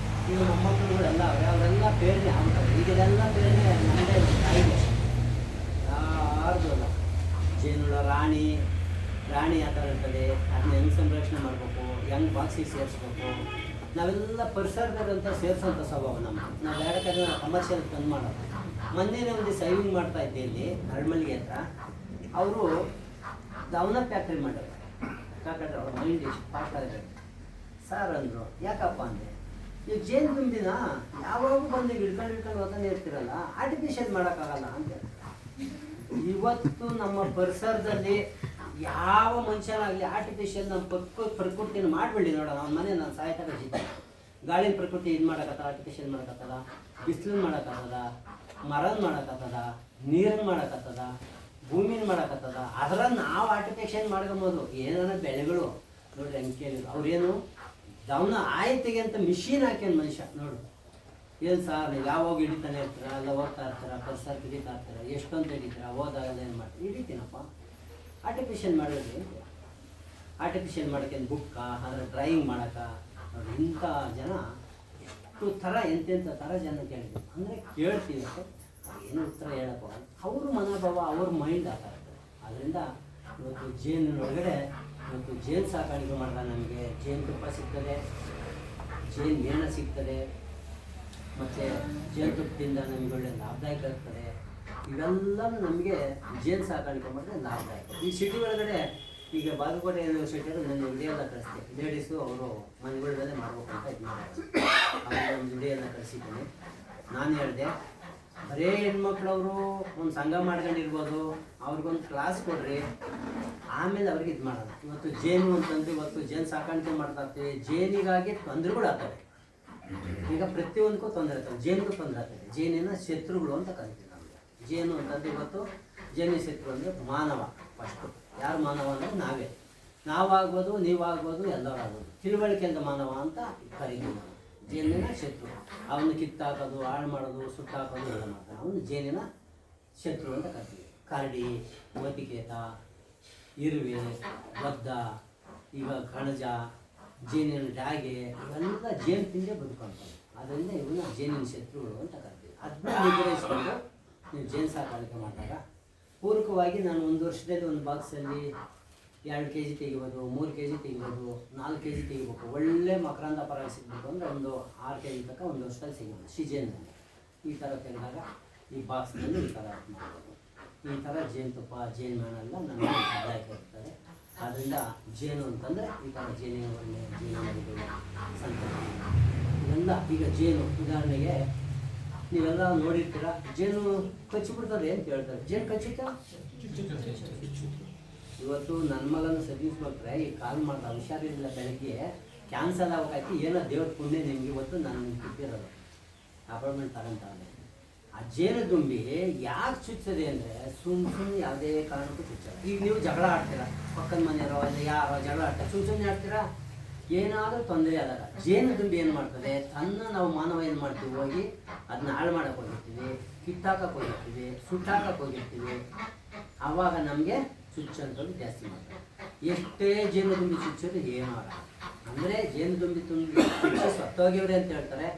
ಈಗ ಮೊಮ್ಮಕ್ಕಳುಗಳೆಲ್ಲ ಅವರೆಲ್ಲ ಪ್ರೇರಣೆ ಆಗ್ತಾರೆ. ಈಗೆಲ್ಲ ಪ್ರೇರಣೆ ನಮ್ಮದೇ ಕಾಯಿಲೆ, ಯಾರ್ದು ಅಲ್ಲ. ಜೇನುಳ ರಾಣಿ ಯಾವ ಥರ ಇರ್ತದೆ, ಅದನ್ನ ಹೆಂಗೆ ಸಂರಕ್ಷಣೆ ಮಾಡಬೇಕು, ಹೆಂಗೆ ಬಾಕ್ಸಿಗೆ ಸೇರಿಸ್ಬೇಕು, ನಾವೆಲ್ಲ ಪರಿಸರದಂತ ಸೇರಿಸೋಂಥ ಸ್ವಭಾವ ನಮ್ಮ. ನಾವು ಯಾಕಂದ್ರೆ ಕಮರ್ಷಿಯಲ್ ತಂದು ಮಾಡೋದು. ಮೊನ್ನೆ ಒಂದು ಸೈವಿಂಗ್ ಮಾಡ್ತಾ ಇದ್ದೆ ಇಲ್ಲಿ ನರಮಲ್ಲಿಗೆ ಹತ್ರ, ಅವರು ದವನ ಫ್ಯಾಕ್ಟ್ರಿ ಮಾಡೋರು. ಯಾಕಂದ್ರೆ ಅವ್ರ ಮೈಂಡ್ ಎಷ್ಟು ಪಾಠ ಇರಬೇಕು ಸರ್ ಅಂದರು. ಯಾಕಪ್ಪ ಅಂದರೆ ನೀವು ಜೇನು ತುಂಬಿನ ಯಾವಾಗ ಬಂದು ಹಿಡ್ಕೊಂಡು ಹೋಗ್ತಾನೆ ಇರ್ತೀರಲ್ಲ, ಆರ್ಟಿಫಿಷಿಯಲ್ ಮಾಡೋಕ್ಕಾಗಲ್ಲ ಅಂತ. ಇವತ್ತು ನಮ್ಮ ಪರಿಸರದಲ್ಲಿ ಯಾವ ಮನುಷ್ಯನಾಗಲಿ ಆರ್ಟಿಫಿಷಿಯಲ್ ನಮ್ಮ ಪ್ರಕೃತಿನ ಮಾಡಬೇಡಿ. ನೋಡೋಣ ಅವ್ನ ಮನೆ ನಾನು ಸಾಯ್ತಾಗ ಜಿದ್ದೆ ಗಾಳಿನ ಪ್ರಕೃತಿ ಇದು ಮಾಡೋಕ್ಕತ್ತದ, ಆರ್ಟಿಫಿಷಿಯಲ್ ಮಾಡೋಕ್ಕತ್ತದ, ಬಿಸಿಲನ್ನ ಮಾಡೋಕ್ಕತ್ತದ, ಮರನ ಮಾಡೋಕ್ಕತ್ತದ, ನೀರನ್ನು ಮಾಡೋಕ್ಕತ್ತದ, ಭೂಮಿನ ಮಾಡೋಕ್ಕತ್ತದ. ಅದರ ನಾವು ಆರ್ಟಿಫಿಷಿಯಲ್ ಮಾಡ್ಕೊಬೋದು. ಏನಾರ ಬೆಳೆಗಳು ನೋಡ್ರಿ ಹಂಗೆ ಕೇಳಿದ್ರು ಅವ್ರೇನು ದವನ ಆಯ್ತಿಗೆ ಅಂತ ಮಿಷಿನ್ ಹಾಕ್ಯಾನ ಮನುಷ್ಯ. ನೋಡು ಏನು ಸರ್ ನೀವು ಯಾವಾಗ ಹಿಡಿತಾನೆ ಇರ್ತೀರ, ಎಲ್ಲ ಹೋಗ್ತಾ ಇರ್ತೀರ, ಪರಿಸರ ಹಿಡಿತಾ ಇರ್ತೀರ, ಎಷ್ಟೊಂದು ಹಿಡಿತೀರ, ಹೋದಾಗೆಲ್ಲ ಏನು ಮಾಡ್ತೀವಿ, ಹಿಡಿತೀನಪ್ಪ. ಆರ್ಟಿಫಿಷಿಯಲ್ ಮಾಡೋದು ಏನು? ಆರ್ಟಿಫಿಷಿಯಲ್ ಮಾಡೋಕ್ಕೆ ಬುಕ್ಕ, ಅದರ ಡ್ರಾಯಿಂಗ್ ಮಾಡೋಕ್ಕೆ ನೋಡಿ. ಇಂಥ ಜನ ಎಷ್ಟು ಥರ ಎಂತೆಂಥ ಥರ ಜನ ಕೇಳ್ತೀವಿ. ಅಂದರೆ ಕೇಳ್ತೀವಿ, ಏನು ಉತ್ತರ ಹೇಳಪ್ಪ, ಅವ್ರ ಮನೋಭಾವ, ಅವ್ರ ಮೈಂಡ್ ಆ ಥರ ಇರ್ತದೆ. ಅದರಿಂದ ಇವತ್ತು ಜೇನಿನೊಳಗಡೆ ಇವತ್ತು ಜೇನು ಸಾಕಾಣಿಕೆ ಮಾಡಿದ್ರೆ ನಮಗೆ ಜೇನು ತುಪ್ಪ ಸಿಗ್ತದೆ, ಜೇನು ಮೇಣ ಸಿಗ್ತದೆ, ಮತ್ತು ಜೇನುತುಪ್ಪದಿಂದ ನಮಗೆ ಒಳ್ಳೆ ಲಾಭದಾಯಕ ಇರ್ತದೆ. ಇವೆಲ್ಲ ನಮಗೆ ಜೇನು ಸಾಕಾಣಿಕೆ ಮಾಡಿದ್ರೆ ಲಾಭದಾಯಕ. ಈ ಸಿಟಿ ಒಳಗಡೆ ಈಗ ಬಾಗಲಕೋಟೆ ಯೂನಿವರ್ಸಿಟಿ ನನ್ನ ವಿಡಿಯೋಲ್ಲ ಕಳಿಸ್ತೀನಿ. ಲೇಡೀಸು ಅವರು ಮನೆಗಳಲ್ಲೇ ಮಾಡ್ಬೇಕು ಅಂತ ಇದು ಮಾಡ್ತಾರೆ. ಅವ್ರಿಗೆ ಒಂದು ವಿಡಿಯೋನ ಕಳಿಸಿದ್ದೀನಿ. ನಾನು ಹೇಳಿದೆ ಬರೇ ಹೆಣ್ಮಕ್ಳವರು ಒಂದು ಸಂಘ ಮಾಡ್ಕೊಂಡಿರ್ಬೋದು, ಅವ್ರಿಗೊಂದು ಕ್ಲಾಸ್ ಕೊಡ್ರಿ, ಆಮೇಲೆ ಅವ್ರಿಗೆ ಇದು ಮಾಡೋಣ. ಇವತ್ತು ಜೇನು ಅಂತಂದ್ರೆ ಇವತ್ತು ಜೇನು ಸಾಕಾಣಿಕೆ ಮಾಡ್ತಾ ಇರ್ತೀವಿ, ಜೇನಿಗಾಗಿ ತೊಂದರೆಗಳು ಆಗ್ತವೆ. ಈಗ ಪ್ರತಿಯೊಂದಕ್ಕೂ ತೊಂದರೆ ಆಗ್ತವೆ, ಜೇನಿಗೂ ತೊಂದರೆ ಆಗ್ತದೆ. ಜೇನಿನ ಶತ್ರುಗಳು ಅಂತ ಕರಿತೀವಿ ನಮಗೆ. ಜೇನು ಅಂತಂದ್ರೆ ಇವತ್ತು ಜೇನಿನ ಶತ್ರು ಅಂದರೆ ಮಾನವ. ಫಸ್ಟು ಯಾರು ಮಾನವ ಅಂದರೆ ನಾವೇ. ನಾವಾಗ್ಬೋದು, ನೀವಾಗ್ಬೋದು, ಎಲ್ಲರೂ ಆಗ್ಬೋದು. ತಿಳುವಳಿಕೆಯಿಂದ ಮಾನವ ಅಂತ ಕರಿತೀವಿ ನಾವು. ಜೇನಿನ ಶತ್ರು, ಅವನು ಕಿತ್ತಾಕೋದು, ಹಾಳು ಮಾಡೋದು, ಸುಟ್ಟಾಕೋದು ಎಲ್ಲ ಮಾಡ್ತಾನೆ. ಅವನು ಜೇನಿನ ಶತ್ರು ಅಂತ ಕರಿತೀವಿ. ಕರಡಿ, ಮತಿಕೇತ, ಇರುವೆ, ಒದ್ದ, ಈಗ ಕಣಜ, ಜೇನಿನ ಡಾಗೆ ಇವೆಲ್ಲ ಜೇನು ತಿಂದೇ ಬದುಕೊಂತಾರೆ. ಅದರಿಂದ ಇವನ್ನ ಜೇನಿನ ಶತ್ರುಗಳು ಅಂತ ಕರಿತೀವಿ. ಅದನ್ನ ನಿಗ್ರಹಿಸ್ಕೊಂಡು ನೀವು ಜೇನು ಸಾಕಾಣಿಕೆ ಮಾಡಿದಾಗ ಪೂರಕವಾಗಿ ನಾನು ಒಂದು ವರ್ಷದಲ್ಲಿ ಒಂದು ಬಾಕ್ಸಲ್ಲಿ 2 kg ತೆಗಿಬೋದು, 3 kg ತೆಗಿಬೋದು, 4 kg ತೆಗಿಬೇಕು. ಒಳ್ಳೆ ಮಕರಂದ ಪರಾಗ ಸಿಗಬೇಕು ಅಂದರೆ ಒಂದು 6 kg ತನಕ ಒಂದು ವರ್ಷದಲ್ಲಿ ಸಿಗೋದು ಸೀಜನ್ನಲ್ಲಿ. ಈ ಥರ ತೆಗೆದಾಗ ಈ ಬಾಕ್ಸ್ನಲ್ಲಿ ಈ ಥರ ಮಾಡ್ಬೋದು. ಈ ಥರ ಜೇನುತುಪ್ಪ, ಜೇನು ಮೇಣೆಲ್ಲ ನಮಗೆ ಆದಾಯಕ್ಕೆ ಇರ್ತದೆ. ಆದ್ದರಿಂದ ಜೇನು ಅಂತಂದರೆ ಈ ಥರ ಜೇನಿನ ಒಳ್ಳೆ ಜೇನು ಮರಿಗಳು, ಸಂತತಿ ಇವೆಲ್ಲ. ಈಗ ಜೇನು ಉದಾಹರಣೆಗೆ ನೀವೆಲ್ಲ ನೋಡಿರ್ತೀರ, ಜೇನು ಕಚ್ಚಿಬಿಡ್ತದೆ ಅಂತ ಹೇಳ್ತಾರೆ. ಜೇನು ಕಚ್ಚಿತ ಇವತ್ತು ನನ್ನ ಮಗನ ಸರ್ವಿಸ್ ಕೊಟ್ಟರೆ ಈ ಕಾಲ್ ಮಾಡ್ತಾ ಹುಷಾರಿರಲಿಲ್ಲ, ಬೆಳಗ್ಗೆ ಕ್ಯಾನ್ಸಲ್ ಆಗಬೇಕಾಯ್ತು. ಏನೋ ದೇವ್ರ ಪುಣ್ಯ ನಿಮ್ಗೆ ಇವತ್ತು ನಾನು ಕಿಟ್ಟಿರೋದು ಅಪಾಯಿಂಟ್ಮೆಂಟ್ ತಗೊಂತಾನೆ. ಆ ಜೇನುದುಂಬಿ ಯಾಕೆ ಚುಚ್ಚದೆ ಅಂದರೆ ಸುಮ್ಮನೆ ಯಾವುದೇ ಕಾರಣಕ್ಕೂ ಚುಚ್ಚಲ್ಲ. ಈಗ ನೀವು ಜಗಳ ಆಡ್ತೀರಾ, ಪಕ್ಕದ ಮನೆಯವರೋ ಅಲ್ಲಿ ಯಾರೋ ಜಗಳ ಆಡ್ತಾರೆ, ಸುಮ್ಮನೆ ಆಡ್ತೀರಾ, ಏನಾದರೂ ತೊಂದರೆ ಆದಾಗ ಜೇನುದುಂಬಿ ಏನು ಮಾಡ್ತದೆ, ನಾವು ಮಾನವ ಏನು ಮಾಡ್ತೀವಿ, ಹೋಗಿ ಅದನ್ನ ಹಾಳು ಮಾಡೋಕೆ ಹೋಗಿರ್ತೀವಿ, ಕಿತ್ತಾಕಕ್ಕೆ ಹೋಗಿರ್ತೀವಿ, ಸುಟ್ಟಾಕಕ್ಕೆ ಹೋಗಿರ್ತೀವಿ. ಆವಾಗ ನಮಗೆ ಚುಚ್ಚಂಥದ್ದು ಜಾಸ್ತಿ ಮಾಡ್ತಾರೆ. ಎಷ್ಟೇ ಜೇನುದುಂಬಿ ಚುಚ್ಚೋದು ಏನೂ ಆಗಲ್ಲ. ಅಂದರೆ ಜೇನುದುಂಬಿ ಚುಚ್ಚಿ ಸತ್ತೋಗಿವ್ರೆ ಅಂತ ಹೇಳ್ತಾರೆ.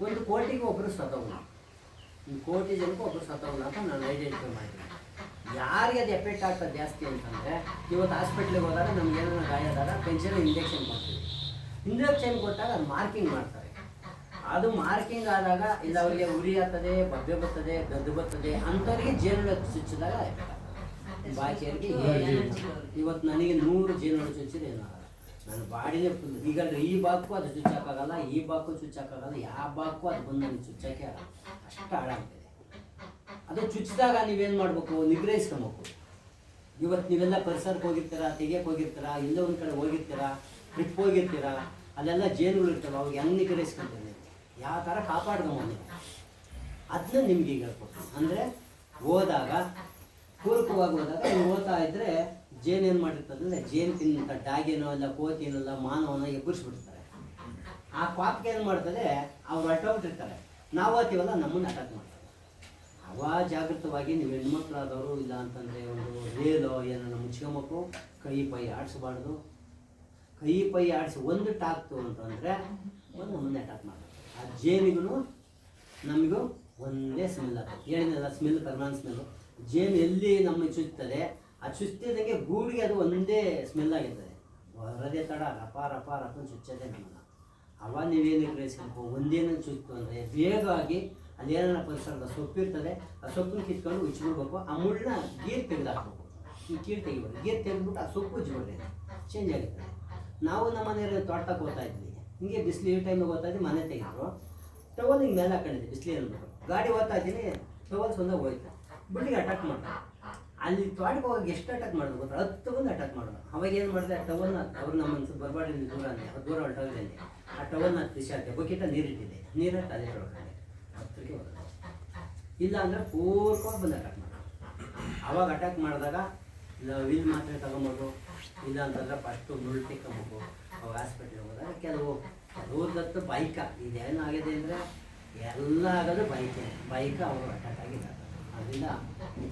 1 ಕೋಟಿಗೆ ಒಬ್ಬರು ಸತ್ತೋಗಲ್ಲ, 1 ಕೋಟಿ ಜನಕ್ಕೆ ಒಬ್ಬರು ಸತ್ತೋಗಲ್ಲ ಅಂತ ನಾನು ಐಡೆಂಟಿಫೈ ಮಾಡಿದ್ದೀನಿ. ಯಾರಿಗೆ ಅದು ಎಫೆಕ್ಟ್ ಆಗ್ತದೆ ಜಾಸ್ತಿ ಅಂತಂದರೆ, ಇವತ್ತು ಹಾಸ್ಪಿಟ್ಲಿಗೆ ಹೋದಾಗ ನಮ್ಗೆ ಏನಾರ ಗಾಯ ಆದಾಗ ಪೆನ್ಷನ್ ಇಂಜೆಕ್ಷನ್ ಕೊಡ್ತೀವಿ. ಇಂಜೆಕ್ಷನ್ ಕೊಟ್ಟಾಗ ಅದು ಮಾರ್ಕಿಂಗ್ ಮಾಡ್ತಾರೆ. ಅದು ಮಾರ್ಕಿಂಗ್ ಆದಾಗ ಇಲ್ಲ ಅವರಿಗೆ ಉರಿ ಆಗ್ತದೆ, ಬಬ್ಬೆ ಬರ್ತದೆ, ಗದ್ದು ಬರ್ತದೆ, ಅಂಥವ್ರಿಗೆ ಜೇನು ಚುಚ್ಚಿದಾಗ ಎಫೆಕ್ಟ್ ಆಗ್ತದೆ. ಬಾಕಿಯವರಿಗೆ ಇವತ್ತು ನನಗೆ 100 ಜೇನುಗಳು ಚುಚ್ಚಿದ್ರೆ ಏನಾಗಲ್ಲ. ನನ್ನ ಬಾಡಿನೇ ಫುಲ್. ಈಗ ಈ ಭಾಗಕ್ಕೂ ಅದು ಚುಚ್ಚಾಕಾಗಲ್ಲ, ಈ ಭಾಗಕ್ಕೂ ಚುಚ್ಚಾಕಾಗಲ್ಲ, ಯಾವ ಭಾಗಕ್ಕೂ ಅದು ಬಂದು ನನಗೆ ಚುಚ್ಚಕ್ಕೆ ಆಗಲ್ಲ. ಅಷ್ಟು ಹಾಳಾಗ್ತದೆ. ಅದು ಚುಚ್ಚಿದಾಗ ನೀವೇನು ಮಾಡಬೇಕು, ನಿಗ್ರಹಿಸ್ಕೊಬೇಕು. ಇವತ್ತು ನೀವೆಲ್ಲ ಪರಿಸರಕ್ಕೆ ಹೋಗಿರ್ತೀರಾ, ತೆಗಿಯಕ್ಕೆ ಹೋಗಿರ್ತೀರಾ, ಎಲ್ಲೋ ಒಂದು ಕಡೆ ಹೋಗಿರ್ತೀರಾ, ಟ್ರಿಪ್ ಹೋಗಿರ್ತೀರಾ, ಅಲ್ಲೆಲ್ಲ ಜೇನುಗಳು ಇರ್ತವೆ. ಅವಾಗ ಹೆಂಗೆ ನಿಗ್ರಹಿಸ್ಕೊಂತೀವಿ, ಯಾವ ಥರ ಕಾಪಾಡ್ಕೊಂಬೋದು ನೀವು, ಅದನ್ನ ನಿಮ್ಗೆ ಈಗ ಹೇಳ್ಕೊಡ್ತೀನಿ. ಅಂದರೆ ಹೋದಾಗ ಪೂರಕವಾಗಿ ಹೋದಾಗ ನೀವು ಓದ್ತಾ ಇದ್ದರೆ ಜೇನು ಏನು ಮಾಡಿರ್ತದೆ ಅಂದರೆ, ಜೇನು ತಿನ್ನಂಥ ಡಾಗೇನೋ ಇಲ್ಲ ಕೋತಿನೋ ಇಲ್ಲ ಮಾನವನ ಎಬ್ಬರಿಸ್ಬಿಡ್ತಾರೆ. ಆ ಕ್ವಾಪ್ಗೆ ಏನು ಮಾಡ್ತದೆ, ಅವ್ರು ಹೊರಟೋಗ್ತಿರ್ತಾರೆ, ನಾವು ಓದ್ತೀವಲ್ಲ ನಮ್ಮನ್ನು ಅಟ್ಯಾಕ್ ಮಾಡ್ತಾರೆ. ಅವ ಜಾಗೃತವಾಗಿ ನೀವು ಹೆಣ್ಮಕ್ಳಾದವರು ಇಲ್ಲ ಅಂತಂದರೆ ಒಂದು ರೇಲೋ ಏನೋ ಮುಚ್ಕೊಂಬೇಕು, ಕೈ ಪೈ ಆಡಿಸ್ಬಾರ್ದು. ಕೈ ಪೈ ಆಡಿಸಿ ಒಂದು ಟಾಕ್ತು ಅಂತಂದರೆ ಒಂದು ನಮ್ಮನ್ನೇ ಅಟ್ಯಾಕ್ ಮಾಡ್ತಾರೆ. ಆ ಜೇನಿಗೂ ನಮಗೂ ಒಂದೇ ಸ್ಮೆಲ್ ಆಗ್ತದೆ. ಹೇಳಿದ್ನಲ್ಲ ಸ್ಮೆಲ್, ಕರ್ನಾನ್ ಸ್ಮೆಲ್ಲು. ಜೇನು ಎಲ್ಲಿ ನಮಗೆ ಚುಚ್ತದೆ, ಆ ಚುಚ್ತಿದಂಗೆ ಗೂಡಿಗೆ ಅದು ಒಂದೇ ಸ್ಮೆಲ್ ಆಗಿರ್ತದೆ. ಹೊರದೇ ತಡ ರಪ ರಪ ರಪ ಚುಚ್ಚೋದೇ ನಮ್ಮನ್ನು. ಅವ ನೀವೇನು ಗ್ರಹಿಸ್ಬೇಕು, ಒಂದೇನು ಚುಚ್ತು ಅಂದರೆ ಬೇಗವಾಗಿ ಅಲ್ಲೇನ ಪರಿಸರದ ಸೊಪ್ಪಿರ್ತದೆ, ಆ ಸೊಪ್ಪನ್ನು ಕಿತ್ಕೊಂಡು ಉಜ್ಬಿಡ್ಬೇಕು. ಆ ಮುಳ್ಳನ್ನ ಗೀರ್ ತೆಗೆದಾಕ್ಬೇಕು. ಈ ಕೀಳು ತೆಗಿಬೇಕು, ಗೀರ್ ತೆಗೆದ್ಬಿಟ್ಟು ಆ ಸೊಪ್ಪು ಉಜ್ಬಿಡ್ರಿ, ಚೇಂಜ್ ಆಗಿರ್ತದೆ. ನಾವು ನಮ್ಮ ಮನೆಯಲ್ಲಿ ತೋಟಕ್ಕೆ ಹೋಗ್ತಾ ಇದ್ವಿ, ಹಿಂಗೆ ಬಿಸಿಲು ಈ ಟೈಮಿಗೆ ಹೋಗ್ತಾ ಇದ್ವಿ, ಮನೆ ತೆಗೆದ್ರು ಟವಲ್ ಹಿಂಗೆ ಮೇಲೆ ಹಾಕೊಂಡಿದ್ದೆ ಬಿಸಿಲು ಅಂದ್ಬಿಟ್ಟು. ಗಾಡಿ ಹೋಗ್ತಾ ಇದ್ದೀನಿ, ಟವಲ್ ಒಂದಾಗ ಹೋಯ್ತು, ಬಿಲ್ಡಿಗೆ ಅಟ್ಯಾಕ್ ಮಾಡ್ತಾರೆ. ಅಲ್ಲಿ ತೋಟಕ್ಕೆ ಹೋಗಿ ಎಷ್ಟು ಅಟ್ಯಾಕ್ ಮಾಡಿದ್ರು ಗೊತ್ತಾ, 10 ಬಂದು ಅಟ್ಯಾಕ್ ಮಾಡೋದು. ಅವಾಗ ಏನು ಮಾಡಿದೆ, ಆ ಟವಲ್ನ ಅವ್ರು ನಮ್ಮ ಬರಬಾರ್ದು ದೂರ ಅಂದೆ, ದೂರ ಹೊರಟೋಗಿದ್ದೆ. ಆ ಟವಲ್ನ ತಿಸಾಡ್ದೆ, ಬಕೆಟ ನೀರಿಟ್ಟಿದ್ದೆ, ನೀರಟ್ಟು ಅದೇ ತೊಳ್ಕೊಂಡೆ, ಹತ್ತಿರಕ್ಕೆ ಹೋಗೋದು. ಇಲ್ಲ ಅಂದರೆ ಪೂರ್ಕವಾಗಿ ಬಂದು ಅಟ್ಯಾಕ್ ಮಾಡೋದು. ಅವಾಗ ಅಟ್ಯಾಕ್ ಮಾಡಿದಾಗ ವಿಲ್ ಮಾತ್ರೆ ತಗೊಂಬೋದು, ಇಲ್ಲ ಅಂತಂದ್ರೆ ಫಸ್ಟು ಮುಳ್ಳು ತಿಕ್ಕೊಂಬೇಕು. ಅವಾಗ ಹಾಸ್ಪಿಟ್ಲಿಗೆ ಹೋದಾಗ ಕೆಲವ್ರದ್ದು ಬೈಕ ಇದೇನಾಗಿದೆ ಅಂದರೆ ಎಲ್ಲ ಆಗೋದು ಬೈಕ ಅವರು ಅಟ್ಯಾಕ್ ಆಗಿದ್ದಾರೆ. ಅದರಿಂದ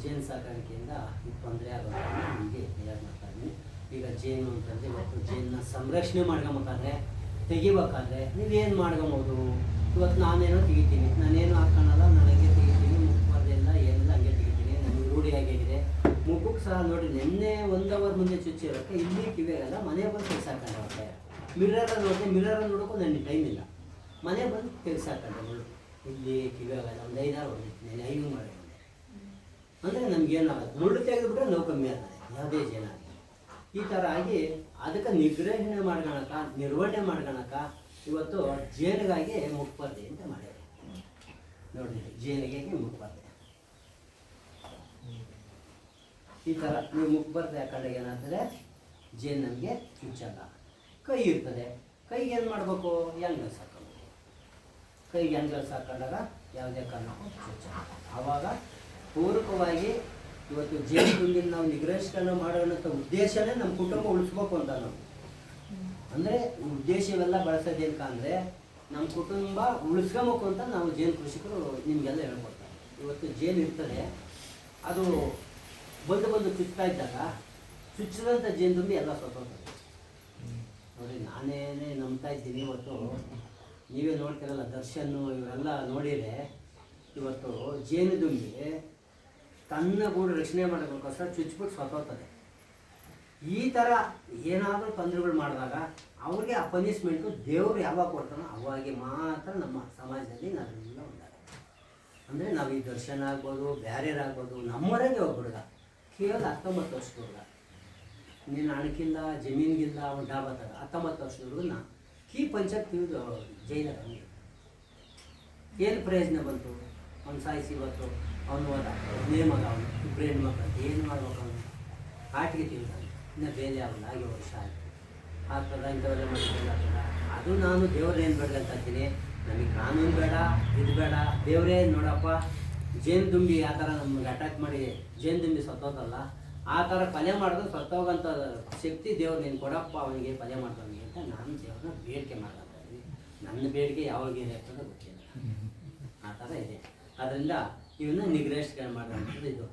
ಜೇನು ಸಾಕಾಣಿಕೆಯಿಂದ ಈ ತೊಂದರೆ ಆಗೋದು ನಿಮಗೆ ಕ್ಲಿಯರ್ ಮಾಡ್ತಾ ಇದ್ದೀನಿ. ಈಗ ಜೇನು ಅಂತಂದರೆ ಇವತ್ತು ಜೇನನ್ನ ಸಂರಕ್ಷಣೆ ಮಾಡ್ಕೊಬೇಕಾದ್ರೆ, ತೆಗಿಬೇಕಾದ್ರೆ ನೀವೇನು ಮಾಡ್ಕೊಬೋದು. ಇವತ್ತು ನಾನೇನೋ ತೆಗಿತೀನಿ, ನಾನೇನು ಹಾಕೋಣಲ್ಲ, ನನಗೆ ತೆಗಿತೀನಿ, ಮುಖದೆಲ್ಲ ಏನೆಲ್ಲ ಹಂಗೆ ತೆಗಿತೀನಿ, ನನಗೆ ರೂಢಿಯಾಗಿದೆ. ಮುಖಕ್ಕೆ ಸಹ ನೋಡಿ, ನಿನ್ನೆ 1 ಅವರ್ ಮುಂದೆ ಚುಚ್ಚಿರೋಕ್ಕೆ ಇಲ್ಲಿ ಕಿವಿಯಾಗಲ್ಲ, ಮನೆ ಬಂದು ತೆಗ್ಸಾಕೊಂಡೆ. ಮಿರರಲ್ಲಿ ನೋಡಿದೆ, ಮಿರರಲ್ಲಿ ನೋಡೋಕ್ಕೂ ನನಗೆ ಟೈಮ್ ಇಲ್ಲ, ಮನೆ ಬಂದು ತೆಗ್ಸಾಕೊಂಡೆ. ಮುಳ್ಳು ಇಲ್ಲಿ ಕಿವಿಯಾಗಲ್ಲ, ಒಂದು 5 ಆರು ಹೊಡಿತೀನಿ, ಐವಿಂಗ್ ಮಾಡಿ ಅಂದರೆ ನಮಗೇನಾಗಲ್ಲ. ಮುಳ್ಳು ತೆಗೆದುಬಿಟ್ರೆ ನೋವು ಕಮ್ಮಿ ಆಗ್ತದೆ, ಯಾವುದೇ ಜನ. ಈ ಥರ ಆಗಿ ಅದಕ್ಕೆ ನಿಗ್ರಹಣೆ ಮಾಡ್ಕೊಳಕ, ನಿರ್ವಹಣೆ ಮಾಡ್ಕೊಳಕ ಇವತ್ತು ಜೇನಿಗಾಗಿ ಮುಖ್ಯಪರ್ದೆ ಅಂತ ಮಾಡ್ಯಾರ. ನೋಡಿ ಜೇನಿಗೆ ಮುಖಬರ್ತೆ ಈ ಥರ ನೀವು ಮುಖಬರ್ತೆ ಹಾಕೊಂಡಾಗ ಏನಾಗ್ತದೆ ಜೇನು ನಮಗೆ ಚುಚ್ಚಲ್ಲ. ಕೈ ಇರ್ತದೆ, ಕೈಗೆ ಏನು ಮಾಡಬೇಕು, ಎಂಗಲ್ಸ್ ಹಾಕೋಬೇಕು. ಕೈಗೆ ಎಂಗಲ್ಸ್ ಹಾಕೊಂಡಾಗ ಯಾವುದೇ ಕಾರಣಕ್ಕೂ ಚುಚ್ಚಲ್ಲ. ಆವಾಗ ಪೂರಕವಾಗಿ ಇವತ್ತು ಜೇನು ತುಂಬಿನ ನಾವು ನಿಗ್ರಹಿಸ್ಕೊಂಡು ಮಾಡೋಣಂಥ ಉದ್ದೇಶನೇ ನಮ್ಮ ಕುಟುಂಬ ಉಳಿಸ್ಬೇಕು ಅಂತ ನಾವು ಅಂದರೆ ಉದ್ದೇಶವೆಲ್ಲ ಬಳಸೋದೇನಕ ಅಂದರೆ ನಮ್ಮ ಕುಟುಂಬ ಉಳಿಸ್ಕೊಬೇಕು ಅಂತ ನಾವು ಜೇನು ಕೃಷಿಕರು ನಿಮಗೆಲ್ಲ ಹೇಳ್ಕೊಡ್ತಾರೆ. ಇವತ್ತು ಜೇನು ಇರ್ತದೆ, ಅದು ಬಂದು ಚುಚ್ತಾ ಇದ್ದಾಗ ಚುಚ್ಚಿದಂಥ ಜೇನು ತುಂಬಿ ಎಲ್ಲ ಸತ್ತೋಗ್ತದೆ. ನೋಡಿ ನಾನೇನೇ ನಂಬ್ತಾ ಇದ್ದೀನಿ. ಇವತ್ತು ನೀವೇ ನೋಡ್ತಿರಲ್ಲ, ದರ್ಶನ್ ಇವರೆಲ್ಲ ನೋಡಿದರೆ ಇವತ್ತು ಜೇನು ದುಂಬಿ ತನ್ನ ಗೂಡು ರಕ್ಷಣೆ ಮಾಡೋದಕ್ಕೋಸ್ಕರ ಚುಚ್ಚಿಬಿಟ್ಟು ಸತ್ತೋಗ್ತದೆ. ಈ ಥರ ಏನಾದರೂ ತೊಂದರೆಗಳು ಮಾಡಿದಾಗ ಅವ್ರಿಗೆ ಆ ಪನಿಷ್ಮೆಂಟು ದೇವರು ಯಾವಾಗ ಕೊಡ್ತಾನೋ ಅವಾಗೆ ಮಾತ್ರ ನಮ್ಮ ಸಮಾಜದಲ್ಲಿ ನಾವೆಲ್ಲ ಉಂಟಾಗುತ್ತೆ. ಅಂದರೆ ನಾವು ಈ ದರ್ಶನ ಆಗ್ಬೋದು, ಬ್ಯಾರ್ಯರಾಗ್ಬೋದು, ನಮ್ಮವರಾಗೆ ಒಬ್ಬ ಹುಡುಗ ಕೇವಲ 19 ವರ್ಷದ ಹುಡುಗ, ನೀನು ಅಣಕಿಲ್ಲ ಜಮೀನಿಗಿಲ್ಲ ಅವ್ನು ಡಾಬತ್ತಾಗ 19 ವರ್ಷದ ಹುಡುಗನ ಕೀ ಪಂಚಾಯತ್ ತಿಳಿದು ಜೈಲಾಗ ಏನು ಪ್ರಯೋಜನ ಬಂತು? ಅವ್ನು ಸಾಯಿಸಿ ಇವತ್ತು ಅವನು ಹೋದ ನೇಮಗ ಅವನು ಇಬ್ಬರು ಹೆಣ್ಮಕ್ಳು ಏನು ಮಾಡ್ಬೇಕು ಅವನು ಕಾಟಿಗೆ ತಿಳಿದಾನೆ. ಇನ್ನು ಬೇಲೆ ಅವನು ಹಾಗೆ ವರ್ಷ ಆಯಿತು ಆಗ್ತದ ಇಂಥವೆಲ್ಲ ಮಾಡಿಲ್ಲ. ಅದು ನಾನು ದೇವ್ರೇನು ಬೇಡ ಅಂತ ಅಂತೀನಿ. ನಮಗೆ ಕಾನೂನು ಬೇಡ, ಇದು ಬೇಡ. ದೇವರೇ ನೋಡಪ್ಪ, ಜೇನು ದುಂಬಿ ಆ ಥರ ನಮಗೆ ಅಟ್ಯಾಕ್ ಮಾಡಿ ಜೇನು ದುಂಬಿ ಸತ್ತೋದಲ್ಲ, ಆ ಥರ ಪಲ್ಯ ಮಾಡಿದ್ರೆ ಸತ್ತೋಗಂಥ ಶಕ್ತಿ ದೇವ್ರು ನೀನು ಕೊಡಪ್ಪ ಅವನಿಗೆ ಪಲ್ಯ ಮಾಡ್ದವನಿಗೆ ಅಂತ ನಾನು ದೇವ್ರನ್ನ ಬೇಡಿಕೆ ಮಾಡ್ತಾ ಇದ್ದೀನಿ. ನನ್ನ ಬೇಡಿಕೆ ಯಾವಾಗ ಏನಾಗ್ತದೆ ಗೊತ್ತಿಲ್ಲ, ಆ ಥರ ಇದೆ. ಅದರಿಂದ ಇವನ್ನ ನಿಗ್ರಹಿಸ್ಕೊಂಡು ಮಾಡೋಂಥದ್ದು ಇದು.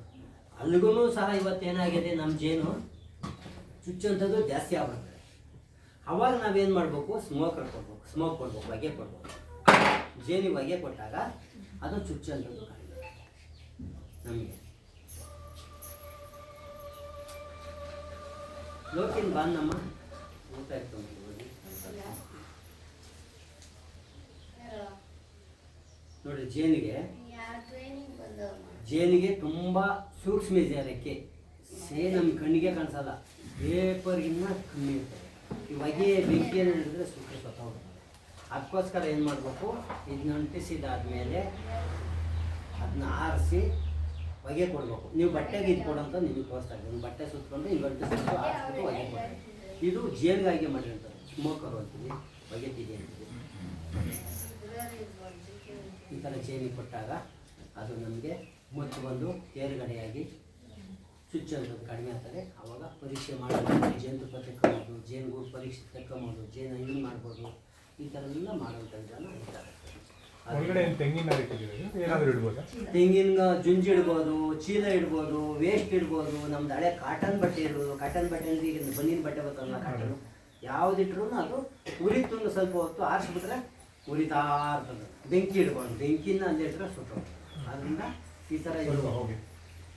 ಅಲ್ಲಿಗೂ ಸಹ ಇವತ್ತೇನಾಗಿದೆ, ನಮ್ಮ ಜೇನು ಚುಚ್ಚುವಂಥದ್ದು ಜಾಸ್ತಿ ಆಗ್ಬಿಡ್ತದೆ. ಅವಾಗ ನಾವೇನು ಮಾಡಬೇಕು, ಸ್ಮೋಕರ್ ಕೊಡ್ಬೇಕು, ಸ್ಮೋಕ್ ಕೊಡ್ಬೇಕು, ಹೊಗೆ ಕೊಡ್ಬೇಕು. ಜೇನಿಗೆ ಹೊಗೆ ಕೊಟ್ಟಾಗ ಅದು ಚುಚ್ಚುವಂಥದ್ದು ಕಡಿಮೆ ನಮಗೆ. ಲೋಕಿನ ಬಾಂಧಮ್ಮ ಊಟ ಇಟ್ಕೊಂಡು ನೋಡಿ, ಜೇನಿಗೆ ತುಂಬ ಸೂಕ್ಷ್ಮ ಇದೆ ರೆಕ್ಕೆ, ನಮ್ಮ ಕಣ್ಣಿಗೆ ಕಾಣಿಸಲ್ಲ, ಪೇಪರ್ಗಿನ್ನ ಕಮ್ಮಿ ಇರ್ತದೆ. ಈ ಹೊಗೆ ಬೆಂಕಿಯನ್ನು ಹಿಡಿದ್ರೆ ಸುಖ ಸತ್ತೋಗ್ತದೆ. ಅದಕ್ಕೋಸ್ಕರ ಏನು ಮಾಡಬೇಕು, ಇದನ್ನ ಅಂಟಿಸಿದಾದ್ಮೇಲೆ ಅದನ್ನ ಆರಿಸಿ ಹೊಗೆ ಕೊಡಬೇಕು. ನೀವು ಬಟ್ಟೆಗೆ ಇದು ಕೊಡೋಂಥ ನಿಮಗೆ ತೋರಿಸ್ತಾ ಇದ್ದೀನಿ. ಬಟ್ಟೆ ಸುತ್ತಕೊಂಡು ಹಿಂಗೆ ಅಂಟಿಸ್ಬಿಟ್ಟು ಆರಿಸ್ಬಿಟ್ಟು ಹೊಗೆ ಕೊಡಬೇಕು. ಇದು ಜೇನಿಗಾಗಿ ಮಾಡಿರ್ತಾರೆ, ಸ್ಮೋಕರು ಅಂತೀವಿ, ಹೊಗೆ ತಿಗೆ ಅಂತೀವಿ. ಈ ಥರ ಜೇನಿಗೆ ಕೊಟ್ಟಾಗ ಅದು ನಮಗೆ ಮತ್ತು ಬಂದು ತೇರುಗಡೆಯಾಗಿ ಚುಚ್ಚುವಂಥದ್ದು ಕಡಿಮೆ ಆಗ್ತದೆ. ಆವಾಗ ಪರೀಕ್ಷೆ ಮಾಡೋದು, ಜೇನುತುಪ್ಪ ತೆಕ್ಕೊಬೋದು, ಜೇನುಗೂಡು ಪರೀಕ್ಷೆ ತೆಕ್ಕೊಬೋದು, ಜೇನು ಹಣ್ಣು ಮಾಡ್ಬೋದು, ಈ ಥರ ಎಲ್ಲ ಮಾಡುವಂಥ ವಿಧಾನ ಇದ್ದಾರೆ. ತೆಂಗಿನ ಜುಂಜಿ ಇಡ್ಬೋದು, ಚೀಲ ಇಡ್ಬೋದು, ವೇಸ್ಟ್ ಇಡ್ಬೋದು, ನಮ್ದು ಹಳೆ ಕಾಟನ್ ಬಟ್ಟೆ ಇಡ್ಬೋದು. ಕಾಟನ್ ಬಟ್ಟೆ ಅಂದರೆ ಈಗ ಬನ್ನಿನ ಬಟ್ಟೆ ಬರ್ತಲ್ಲ ಕಾಟನು, ಯಾವುದಿಟ್ರು ಅದು ಉರಿತು ಸ್ವಲ್ಪ ಹೊತ್ತು ಆರಿಸ್ಬಿಟ್ರೆ ಉರಿತಾ ಇರ್ತದೆ. ಬೆಂಕಿ ಇಡ್ಬೋದು, ಬೆಂಕಿನ ಅಲ್ಲಿ ಇಟ್ಟರೆ ಸುಟ್ಟೋದು. ಅದರಿಂದ ಈ ಥರ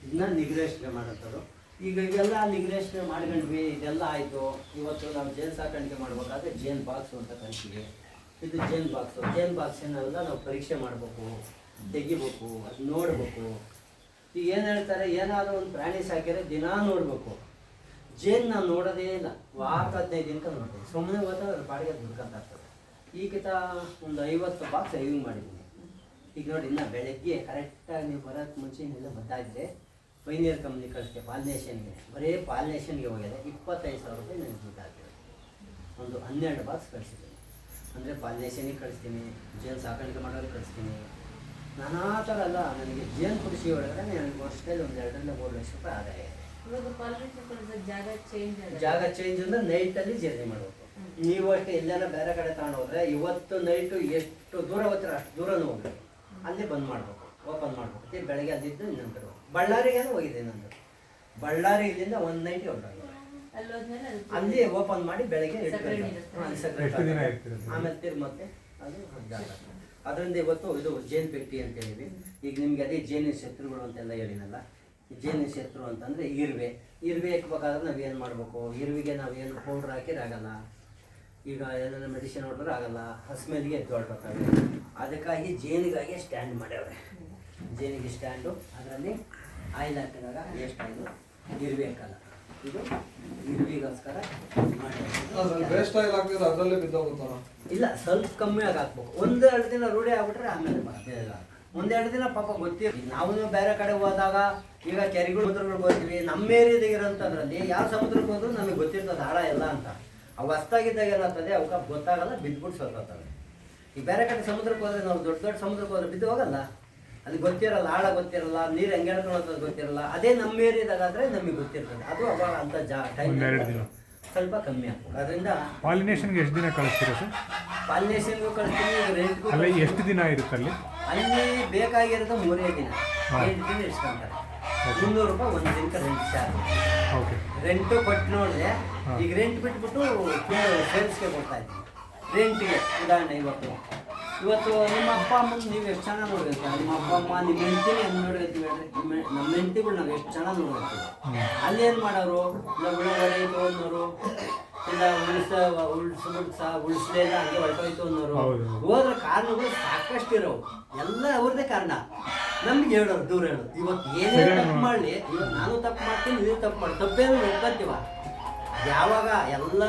ಇದನ್ನ ನಿಗ್ರಹಿಸಣೆ ಮಾಡೋಂಥದ್ದು. ಈಗ ಇದೆಲ್ಲ ನಿಗ್ರಹಿಸಣೆ ಮಾಡ್ಕೊಂಡ್ವಿ, ಇದೆಲ್ಲ ಆಯಿತು. ಇವತ್ತು ನಾವು ಜೇನು ಸಾಕಾಣಿಕೆ ಮಾಡ್ಬೇಕಾದ್ರೆ ಜೇನು ಬಾಕ್ಸು ಅಂತ ಕರಿತೀವಿ. ಇದು ಜೇನು ಬಾಕ್ಸನ್ನೆಲ್ಲ ನಾವು ಪರೀಕ್ಷೆ ಮಾಡಬೇಕು, ತೆಗಿಬೇಕು, ಅದು ನೋಡಬೇಕು. ಈಗ ಏನು ಹೇಳ್ತಾರೆ, ಏನಾದರೂ ಒಂದು ಪ್ರಾಣಿ ಸಾಕಿದ್ರೆ ದಿನಾ ನೋಡಬೇಕು. ಜೇನು ನಾವು ನೋಡೋದೇ ಇಲ್ಲ, ವಾರಕ್ಕೆ 15 ದಿನಕ್ಕೆ ನೋಡ್ತೀವಿ. ಸುಮ್ಮನೆ ಹೋದ್ರೆ ಅದ್ರ ಬಾಡಿಗೆ ದುಡ್ಕಂತ ಆಗ್ತದೆ. ಈಗ ಒಂದು 50 ಬಾಕ್ಸ್ ಸೇವಿಂಗ್ ಮಾಡಿದ್ದೀನಿ. ಈಗ ನೋಡಿ, ಇನ್ನು ಬೆಳಗ್ಗೆ ಕರೆಕ್ಟಾಗಿ ನೀವು ಬರೋಕ್ಕೆ ಮುಂಚೆ ಎಲ್ಲ ಬರ್ತಾಯಿದ್ದೆ, ಪೈನಿಯರ್ ಕಂಪ್ನಿ ಕಳಿಸ್ತೆ ಪಾಲಿನೇಷನ್ಗೆ. ಬರೀ ಪಾಲಿನೇಷನ್ಗೆ ಹೋಗಿದೆ 25,000 ರೂಪಾಯಿ ನನಗೆ ದುಡ್ಡು ಹಾಕಿದೆ. ಒಂದು 12 ಬಾಕ್ಸ್ ಕಳಿಸಿದ್ದೀನಿ. ಅಂದರೆ ಪಾಲಿನೇಷನಿಗೆ ಕಳಿಸ್ತೀನಿ, ಜೇನು ಸಾಕಾಣಿಕೆ ಮಾಡೋರಿಗೆ ಕಳಿಸ್ತೀನಿ. ನಾನಾ ಥರ ಅಲ್ಲ, ನನಗೆ ಜೇನು ಕೃಷಿ ಒಳಗಡೆ ನನಗೆ ವರ್ಷದಲ್ಲಿ ಒಂದು 2-3 ಲಕ್ಷ ರೂಪಾಯಿ ಆದಾಯ ಇದೆ. ಜಾಗ ಚೇಂಜ್ ಅಂದರೆ ನೈಟಲ್ಲಿ ಜರ್ನಿ ಮಾಡಬೇಕು. ನೀವು ಅಷ್ಟೇ ಎಲ್ಲಾರ ಬೇರೆ ಕಡೆ ತಗೊಂಡು ಹೋದ್ರೆ ಇವತ್ತು ನೈಟು ಎಷ್ಟು ದೂರ ಹೋಗ್ತಾರೆ ಅಷ್ಟು ದೂರನೂ ಹೋಗ್ಬೇಕು. ಅಲ್ಲೇ ಬಂದ್ ಮಾಡಬೇಕು, ಓಪನ್ ಮಾಡಬೇಕು. ಬೆಳಗ್ಗೆ ಅಲ್ಲಿದ್ದು ಇನ್ನೊಂದು ಕಡೆ ಬಳ್ಳಾರಿಗೆ ಹೋಗಿದೆ. ನಂದು ಬಳ್ಳಾರಿ ಇಲ್ಲಿಂದ ಒಂದು ನೈಟ್ ಹೊರಟಾಗಿದೆ. ಅಲ್ಲಿ ಓಪನ್ ಮಾಡಿ ಬೆಳಗ್ಗೆ ಆಮೇಲೆ ಮತ್ತೆ ಅದು ಅದರಿಂದ ಇವತ್ತು ಇದು ಜೇನು ಪೆಟ್ಟಿ ಅಂತ ಹೇಳಿವಿ. ಈಗ ನಿಮ್ಗೆ ಅದೇ ಜೇನಿನ ಶತ್ರುಗಳು ಅಂತೆಲ್ಲ ಹೇಳಿನಲ್ಲ. ಜೇನಿನ ಶತ್ರು ಅಂತಂದರೆ ಇರುವೆ ಇಕ್ಬೇಕಾದ್ರೆ ನಾವೇನು ಮಾಡಬೇಕು, ಇರುವಿಗೆ ನಾವೇನು ಪೌಡ್ರ್ ಹಾಕಿರಾಗಲ್ಲ. ಈಗ ಏನಾದ್ರು ಮೆಡಿಸಿನ್ ಹೊಡೆದ್ರೆ ಆಗಲ್ಲ, ಹಸ್ಮೇಲಿಗೆ ಎದ್ದು ಹೊಡ್ಬೇಕಾದ್ರೆ. ಅದಕ್ಕಾಗಿ ಜೇನಿಗಾಗಿ ಸ್ಟ್ಯಾಂಡ್ ಮಾಡ್ಯಾವ್ರೆ. ಜೇನಿಗೆ ಸ್ಟ್ಯಾಂಡು, ಅದರಲ್ಲಿ ಆಯಿಲ್ ಹಾಕಿದಾಗ ಎಷ್ಟು ಆಯಿಲು ಇರುವೆ ಹಾಕಲ್ಲ. ಇದು ಇರುವಿಗೋಸ್ಕರ ಅದರಲ್ಲೇ ಬಿದ್ದೋಗುತ್ತಲ್ಲ. ಇಲ್ಲ, ಸ್ವಲ್ಪ ಕಮ್ಮಿಯಾಗಿ ಹಾಕ್ಬೇಕು. 1-2 ದಿನ ರೂಢಿ ಆಗ್ಬಿಟ್ರೆ ಆಮೇಲೆ ಒಂದೆರಡು ದಿನ ಪಾಪ ಗೊತ್ತಿರಲಿ. ನಾವು ಬೇರೆ ಕಡೆ ಹೋದಾಗ ಈಗ ಕೆರೆಗಳು ಸಮುದ್ರಗಳು ಹೋಗ್ತೀವಿ, ನಮ್ಮ ಏರಿಯಾದಾಗ ಇರೋಂಥದ್ರಲ್ಲಿ ಯಾವ ಸಮುದ್ರಕ್ಕೆ ಹೋದ್ರೂ ನಮಗೆ ಗೊತ್ತಿರ್ತದೆ ಆಳ ಎಲ್ಲ ಅಂತ. ಅವು ಹೊಸ್ತಾಗಿದ್ದಾಗ ಏನಾಗ್ತದೆ ಅವಕ್ಕೆ ಗೊತ್ತಾಗಲ್ಲ, ಬಿದ್ದುಬಿಟ್ಟು ಸೋತೋಗ್ತವೆ. ಈಗ ಬೇರೆ ಕಡೆ ಸಮುದ್ರಕ್ಕೆ ಹೋದ್ರೆ ನಾವು ದೊಡ್ಡ ದೊಡ್ಡ ಸಮುದ್ರಕ್ಕೆ ಹೋದ್ರೆ ಬಿದ್ದು ಹೋಗಲ್ಲ, ಅದು ಗೊತ್ತಿರಲ್ಲ, ಆಳ ಗೊತ್ತಿರಲ್ಲ, ನೀರು ಹೆಂಗೆ ಹೇಳ್ಕೊಳ್ಳೋದು ಗೊತ್ತಿರಲ್ಲ. ಅದೇ ನಮ್ಮ ಏರಿಯಾದಾಗಾದ್ರೆ ನಮಗೆ ಗೊತ್ತಿರ್ತದೆ. ಅದು ಅವಾಗ ಅಂತ ಟೈಮ್ ಸ್ವಲ್ಪ ಕಮ್ಮಿ ಆಗ್ತದೆ. ಅದರಿಂದ ಪಾಲಿನೇಷನ್ಗೆ ಎಷ್ಟು ದಿನ ಕಳಿಸ್ತೀರಾ ಸರ್? ಪಾಲಿನೇಷನ್ಗೂ ಕಳಿಸ್ತೀವಿ, ರೆಂಟ್ಗೂ. ಅಲ್ಲ ಎಷ್ಟು ದಿನ ಇರುತ್ತೆ ಅಲ್ಲಿ? ಅಲ್ಲಿ ಬೇಕಾಗಿರೋದು 3 ದಿನ, 7 ದಿನ ಇಸ್ಕೊಂತಾರೆ. 200 ರೂಪಾಯಿ ಒಂದು ದಿನಕ್ಕೆ ರೆಂಟ್ ಚಾರ್ಜ್. ಓಕೆ. ರೆಂಟು ಕೊಟ್ಟು ನೋಡಿದ್ರೆ ಈಗ ರೆಂಟ್ ಬಿಟ್ಬಿಟ್ಟು ಸೇಲ್ಸ್ಗೆ ಕೊಡ್ತಾ ಇದ್ದೀವಿ. ರೆಂಟಿಗೆ ಉದಾಹರಣೆ ಇವತ್ತು ನಿಮ್ಮ ಅಪ್ಪ ಅಮ್ಮನ ನೀವು ಎಷ್ಟು ಚೆನ್ನಾಗಿ ನೋಡಿರ್ತೀವಿ, ನಿಮ್ಮ ಅಪ್ಪ ಅಮ್ಮ ನಿಮ್ಮ ಹೆಂಡ್ತಿನೇ ಹೆಂಗೆ ನೋಡಿರ್ತೀವಿ ಹೇಳ್ರಿ. ನಮ್ಮ ಹೆಂಡ್ತಿಗಳು ನಾವು ಎಷ್ಟು ಚೆನ್ನಾಗಿ ನೋಡಿರ್ತೀವಿ. ಅಲ್ಲೇನು ಮಾಡೋರು, ಇಲ್ಲ ಉಳ್ಳಾಗಡ್ಡೆ ತೊಗೊಂಡವರು, ಇಲ್ಲ ಉಳಿಸ್ಲೇ ಇಲ್ಲ ಹಂಗೆ ಹೊರಟೋಯ್ತು ಅನ್ನೋರು. ಹೋದ್ರೆ ಕಾರಣಗಳು ಸಾಕಷ್ಟು ಇರೋವು, ಎಲ್ಲ ಅವ್ರದ್ದೇ ಕಾರಣ. ನಮ್ಗೆ ಹೇಳೋರು, ದೂರ ಹೇಳೋದು. ಇವತ್ತು ಏನೇ ತಪ್ಪು ಮಾಡಲಿ, ಇವತ್ತು ನಾನು ತಪ್ಪು ಮಾಡ್ತೀನಿ, ನೀವು ತಪ್ಪು ಮಾಡಿ ತಪ್ಪೇನು ಒಪ್ಕೊಂತೀವ. ಯಾವಾಗ ಎಲ್ಲ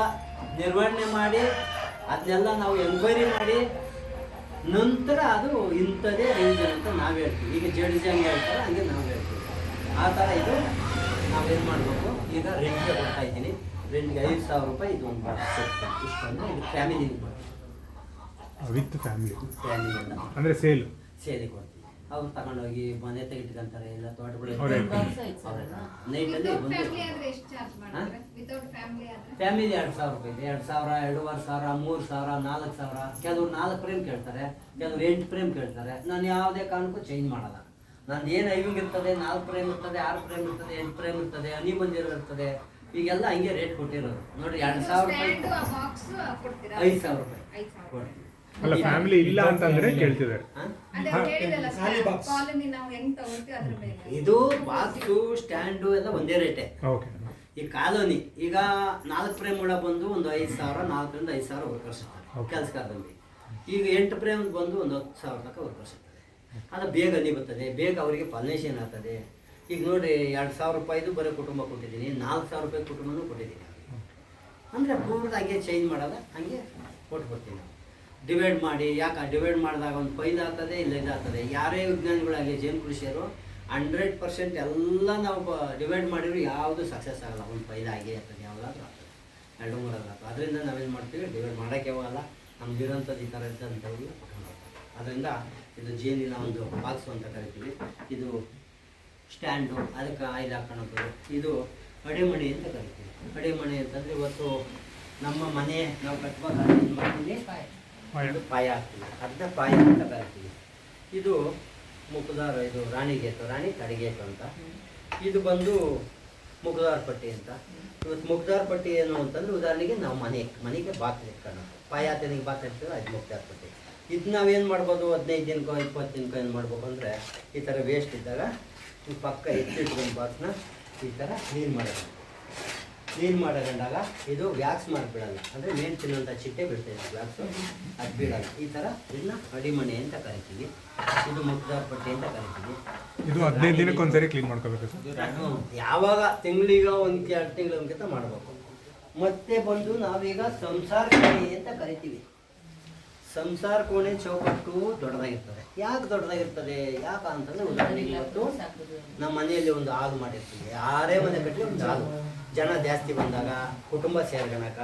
ನಿರ್ವಹಣೆ ಮಾಡಿ ಅದನ್ನೆಲ್ಲ ನಾವು ಎನ್ಕ್ವೈರಿ ಮಾಡಿ ನಂತರ ಅದು ಇಂಥದೇ ರೀಸನ್ ಅಂತ ನಾವು ಹೇಳ್ತೀವಿ. ಈಗ ಜಡ್ಜ್ ಹಂಗೆ ಹೇಳ್ತಾರೆ ಹಂಗೆ ನಾವು ಹೇಳ್ತೀವಿ. ಆ ಥರ ಇದು ನಾವೇನು ಮಾಡಬೇಕು, ಈಗ ರೆಂಟ್ಗೆ ಕೊಡ್ತಾ ಇದ್ದೀನಿ. ರೆಂಟ್ಗೆ 5,000 ರೂಪಾಯಿ ಇದು ಒಂದು ಬಾಕ್ಸ್ ಸಿಗ್ತದೆ. ಇಷ್ಟೊಂದು ಇದು ಫ್ಯಾಮಿಲಿ ವಿತ್ ಫ್ಯಾಮಿಲಿ ಫ್ಯಾಮಿಲಿಯೆಲ್ಲ ಅಂದರೆ ಸೇರಿ ಕೊಡ್ತೀವಿ. ಅವ್ರು ತಗೊಂಡೋಗಿ ಮನೆ ತೆಗಿಟ್ಕೊಂತಾರೆ, ಇಲ್ಲ ತೋಟಗಳು ನೈಟಲ್ಲಿ ಫ್ಯಾಮಿಲಿ 2,000 ರೂಪಾಯಿ ಇದೆ. 2,000, 2,500, 3,000, 4,000. ಕೆಲವ್ರು 4 ಫ್ರೇಮ್ ಕೇಳ್ತಾರೆ, ಕೆಲವ್ರು 8 ಫ್ರೇಮ್ ಕೇಳ್ತಾರೆ. ನಾನು ಯಾವುದೇ ಕಾರಣಕ್ಕೂ ಚೇಂಜ್ ಮಾಡಲ್ಲ. ನಂದು ಏನು ಐವಿಂಗ್ ಇರ್ತದೆ, 4 ಫ್ರೇಮ್ ಇರ್ತದೆ, 6 ಫ್ರೇಮ್ ಇರ್ತದೆ, 8 ಫ್ರೇಮ್ ಇರ್ತದೆ, ಹನಿ ಮಂದಿರ ಇರ್ತದೆ. ಈಗೆಲ್ಲ ಹಂಗೆ ರೇಟ್ ಕೊಟ್ಟಿರೋದು ನೋಡಿ. 2,000 ರೂಪಾಯಿ, 5,000 ರೂಪಾಯಿ ಕೊಡ್ತೀವಿ. ಅಲ್ಲ ಫ್ಯಾಮಿಲಿ ಇಲ್ಲ ಅಂತಂದ್ರೆ ಕೇಳ್ತಿದ್ದಾರೆ. ಇದು ಬಾಕ್ಸು ಸ್ಟ್ಯಾಂಡು ಎಲ್ಲ ಒಂದೇ ರೇಟೆ. ಓಕೆ. ಈ ಕಾಲೋನಿ ಈಗ 4 ಫ್ರೇಮ್ ಒಳಗೆ ಬಂದು ಒಂದು 5,000, 4ರಿಂದ 5,000 ವರ್ಕರ್ಸ್ ಇರ್ತಾರೆ ಕೆಲಸಗಾರದಲ್ಲಿ. ಈಗ 8 ಫ್ರೇಮ್ ಬಂದು ಒಂದು 10,000 ತನಕ ವರ್ಕರ್ಸ್ ಇರ್ತಾರೆ. ಅದು ಬೇಗ ಅಲ್ಲಿ ಬರ್ತದೆ, ಬೇಗ ಅವರಿಗೆ ಪಾಲಿನೇಷನ್ ಆಗ್ತದೆ. ಈಗ ನೋಡಿ 2,000 ರೂಪಾಯಿದು ಬರೋ ಕುಟುಂಬ ಕೊಟ್ಟಿದ್ದೀನಿ, 4,000 ರೂಪಾಯಿ ಕುಟುಂಬನೂ ಕೊಟ್ಟಿದ್ದೀನಿ. ಅಂದರೆ ಪೂರ್ತಿ ಹಂಗೆ ಚೇಂಜ್ ಮಾಡೋದ, ಹಂಗೆ ಕೊಟ್ಬಿಡ್ತೀನಿ. ಡಿವೈಡ್ ಮಾಡಿ, ಯಾಕೆ ಡಿವೈಡ್ ಮಾಡಿದಾಗ ಒಂದು ಫೈಲ್ ಆಗ್ತದೆ, ಇಲ್ಲ ಇದಾಗ್ತದೆ. ಯಾರೇ ವಿಜ್ಞಾನಿಗಳಾಗಲಿ ಜೇನು ಕೃಷಿಯರು 100% ಎಲ್ಲ ನಾವು ಡಿವೈಡ್ ಮಾಡಿದ್ರು ಯಾವುದು ಸಕ್ಸಸ್ ಆಗಲ್ಲ. ಒಂದು ಫೈಲ್ ಆಗೇ ಆಗ್ತದೆ, ಯಾವುದಾದ್ರೂ ಆಗ್ತದೆ, 2-3 ಆಗ್ತದೆ. ಅದರಿಂದ ನಾವೇನು ಮಾಡ್ತೀವಿ, ಡಿವೈಡ್ ಮಾಡೋಕ್ಕೆ ಹೋಗಲ್ಲ. ನಮ್ಗಿರೋಂಥದ್ದು ಈ ಥರ ಇದ್ದಂಥವು. ಅದರಿಂದ ಇದು ಜೇನಿನ ಒಂದು ಬಾಕ್ಸು ಅಂತ ಕರಿತೀವಿ. ಇದು ಸ್ಟ್ಯಾಂಡು, ಅದಕ್ಕೆ ಆಯಿಲ್ ಹಾಕೋಣದು. ಇದು ಅಡಿಮಣಿ ಅಂತ ಕರಿತೀವಿ. ಅಡಿಮಣಿ ಅಂತಂದರೆ ಇವತ್ತು ನಮ್ಮ ಮನೆ ನಾವು ಕಟ್ಟುವಾಗ ಏನು ಮಾಡ್ತೀವಿ, ಇದು ಪಾಯ ಹಾಕ್ತೀವಿ, ಅದನ್ನ ಪಾಯ ಅಂತ ಕರಿತೀವಿ. ಇದು ಮುಖದಾರ, ಇದು ರಾಣಿಗೇಟು, ರಾಣಿ ತಡಿಗೇಟು ಅಂತ. ಇದು ಬಂದು ಮುಖದಾರ ಪಟ್ಟಿ ಅಂತ. ಇವತ್ತು ಮುಖದಾರ ಪಟ್ಟಿ ಏನು ಅಂತಂದ್ರೆ ಉದಾಹರಣೆಗೆ ನಾವು ಮನೆಗೆ ಬಾಕ್ಲು ಇಟ್ಕೊಂಡು ಪಾಯಾತನಿಗೆ ಬಾಕ್ಲು ಇಡ್ತೀವಿ, ಅದು ಮುಖದಾರ ಪಟ್ಟಿ. ಇದು ನಾವೇನು ಮಾಡ್ಬೋದು, 15 ದಿನಕ್ಕೋ 20 ದಿನಕ್ಕೋ ಏನು ಮಾಡ್ಬೇಕು ಅಂದರೆ, ಈ ಥರ ವೇಸ್ಟ್ ಇದ್ದಾಗ ಈ ಪಕ್ಕ ಎತ್ತಿಟ್ಕೊಂಡು ಬಾಕ್ಸ್ನ ಈ ಥರ ಕ್ಲೀನ್ ಮಾಡಕೊಂಡಾಗ ಇದು ವ್ಯಾಕ್ಸ್ ಮಾಡಿಬಿಡಲ್ಲ. ಅಂದರೆ ಮೇನ್ ತಿನ್ನೋಂಥ ಚಿಟ್ಟೆ ಬಿಡ್ತದೆ ವ್ಯಾಕ್ಸು, ಅದು ಬಿಡಲ್ಲ. ಈ ಥರ ಇದನ್ನ ಅಡಿಮಣೆ ಅಂತ ಕರಿತೀವಿ. ಇದು ಮುಖದಾರ ಪಟ್ಟಿ ಅಂತ ಕರಿತೀವಿ. ಇದು 15 ದಿನಕ್ಕೆ ಒಂದ್ಸರಿ ಕ್ಲೀನ್ ಮಾಡ್ಕೋಬೇಕು ಸರ್? ಯಾವಾಗ ತಿಂಗಳಿಗೆ 1-2 ತಿಂಗಳಿಗಿಂತ ಮಾಡಬೇಕು. ಮತ್ತೆ ಬಂದು ನಾವೀಗ ಸಂಸಾರ ಕೋಣೆ ಅಂತ ಕರಿತೀವಿ. ಸಂಸಾರ ಕೋಣೆ ಚೌಕಟ್ಟು ದೊಡ್ಡದಾಗಿರ್ತದೆ. ಯಾಕೆ ದೊಡ್ಡದಾಗಿರ್ತದೆ, ಯಾಕೆ ಅಂತಂದರೆ ಉದಾಹರಣೆಗೆ ಇವತ್ತು ನಮ್ಮ ಮನೆಯಲ್ಲಿ ಒಂದು ಹಾಲು ಮಾಡಿರ್ತೀವಿ. ಯಾರೇ ಮನೆ ಕಟ್ಟಲಿ ಒಂದು ಹಾಲು, ಜನ ಜಾಸ್ತಿ ಬಂದಾಗ ಕುಟುಂಬ ಸೇರ್ಕೊಳಕ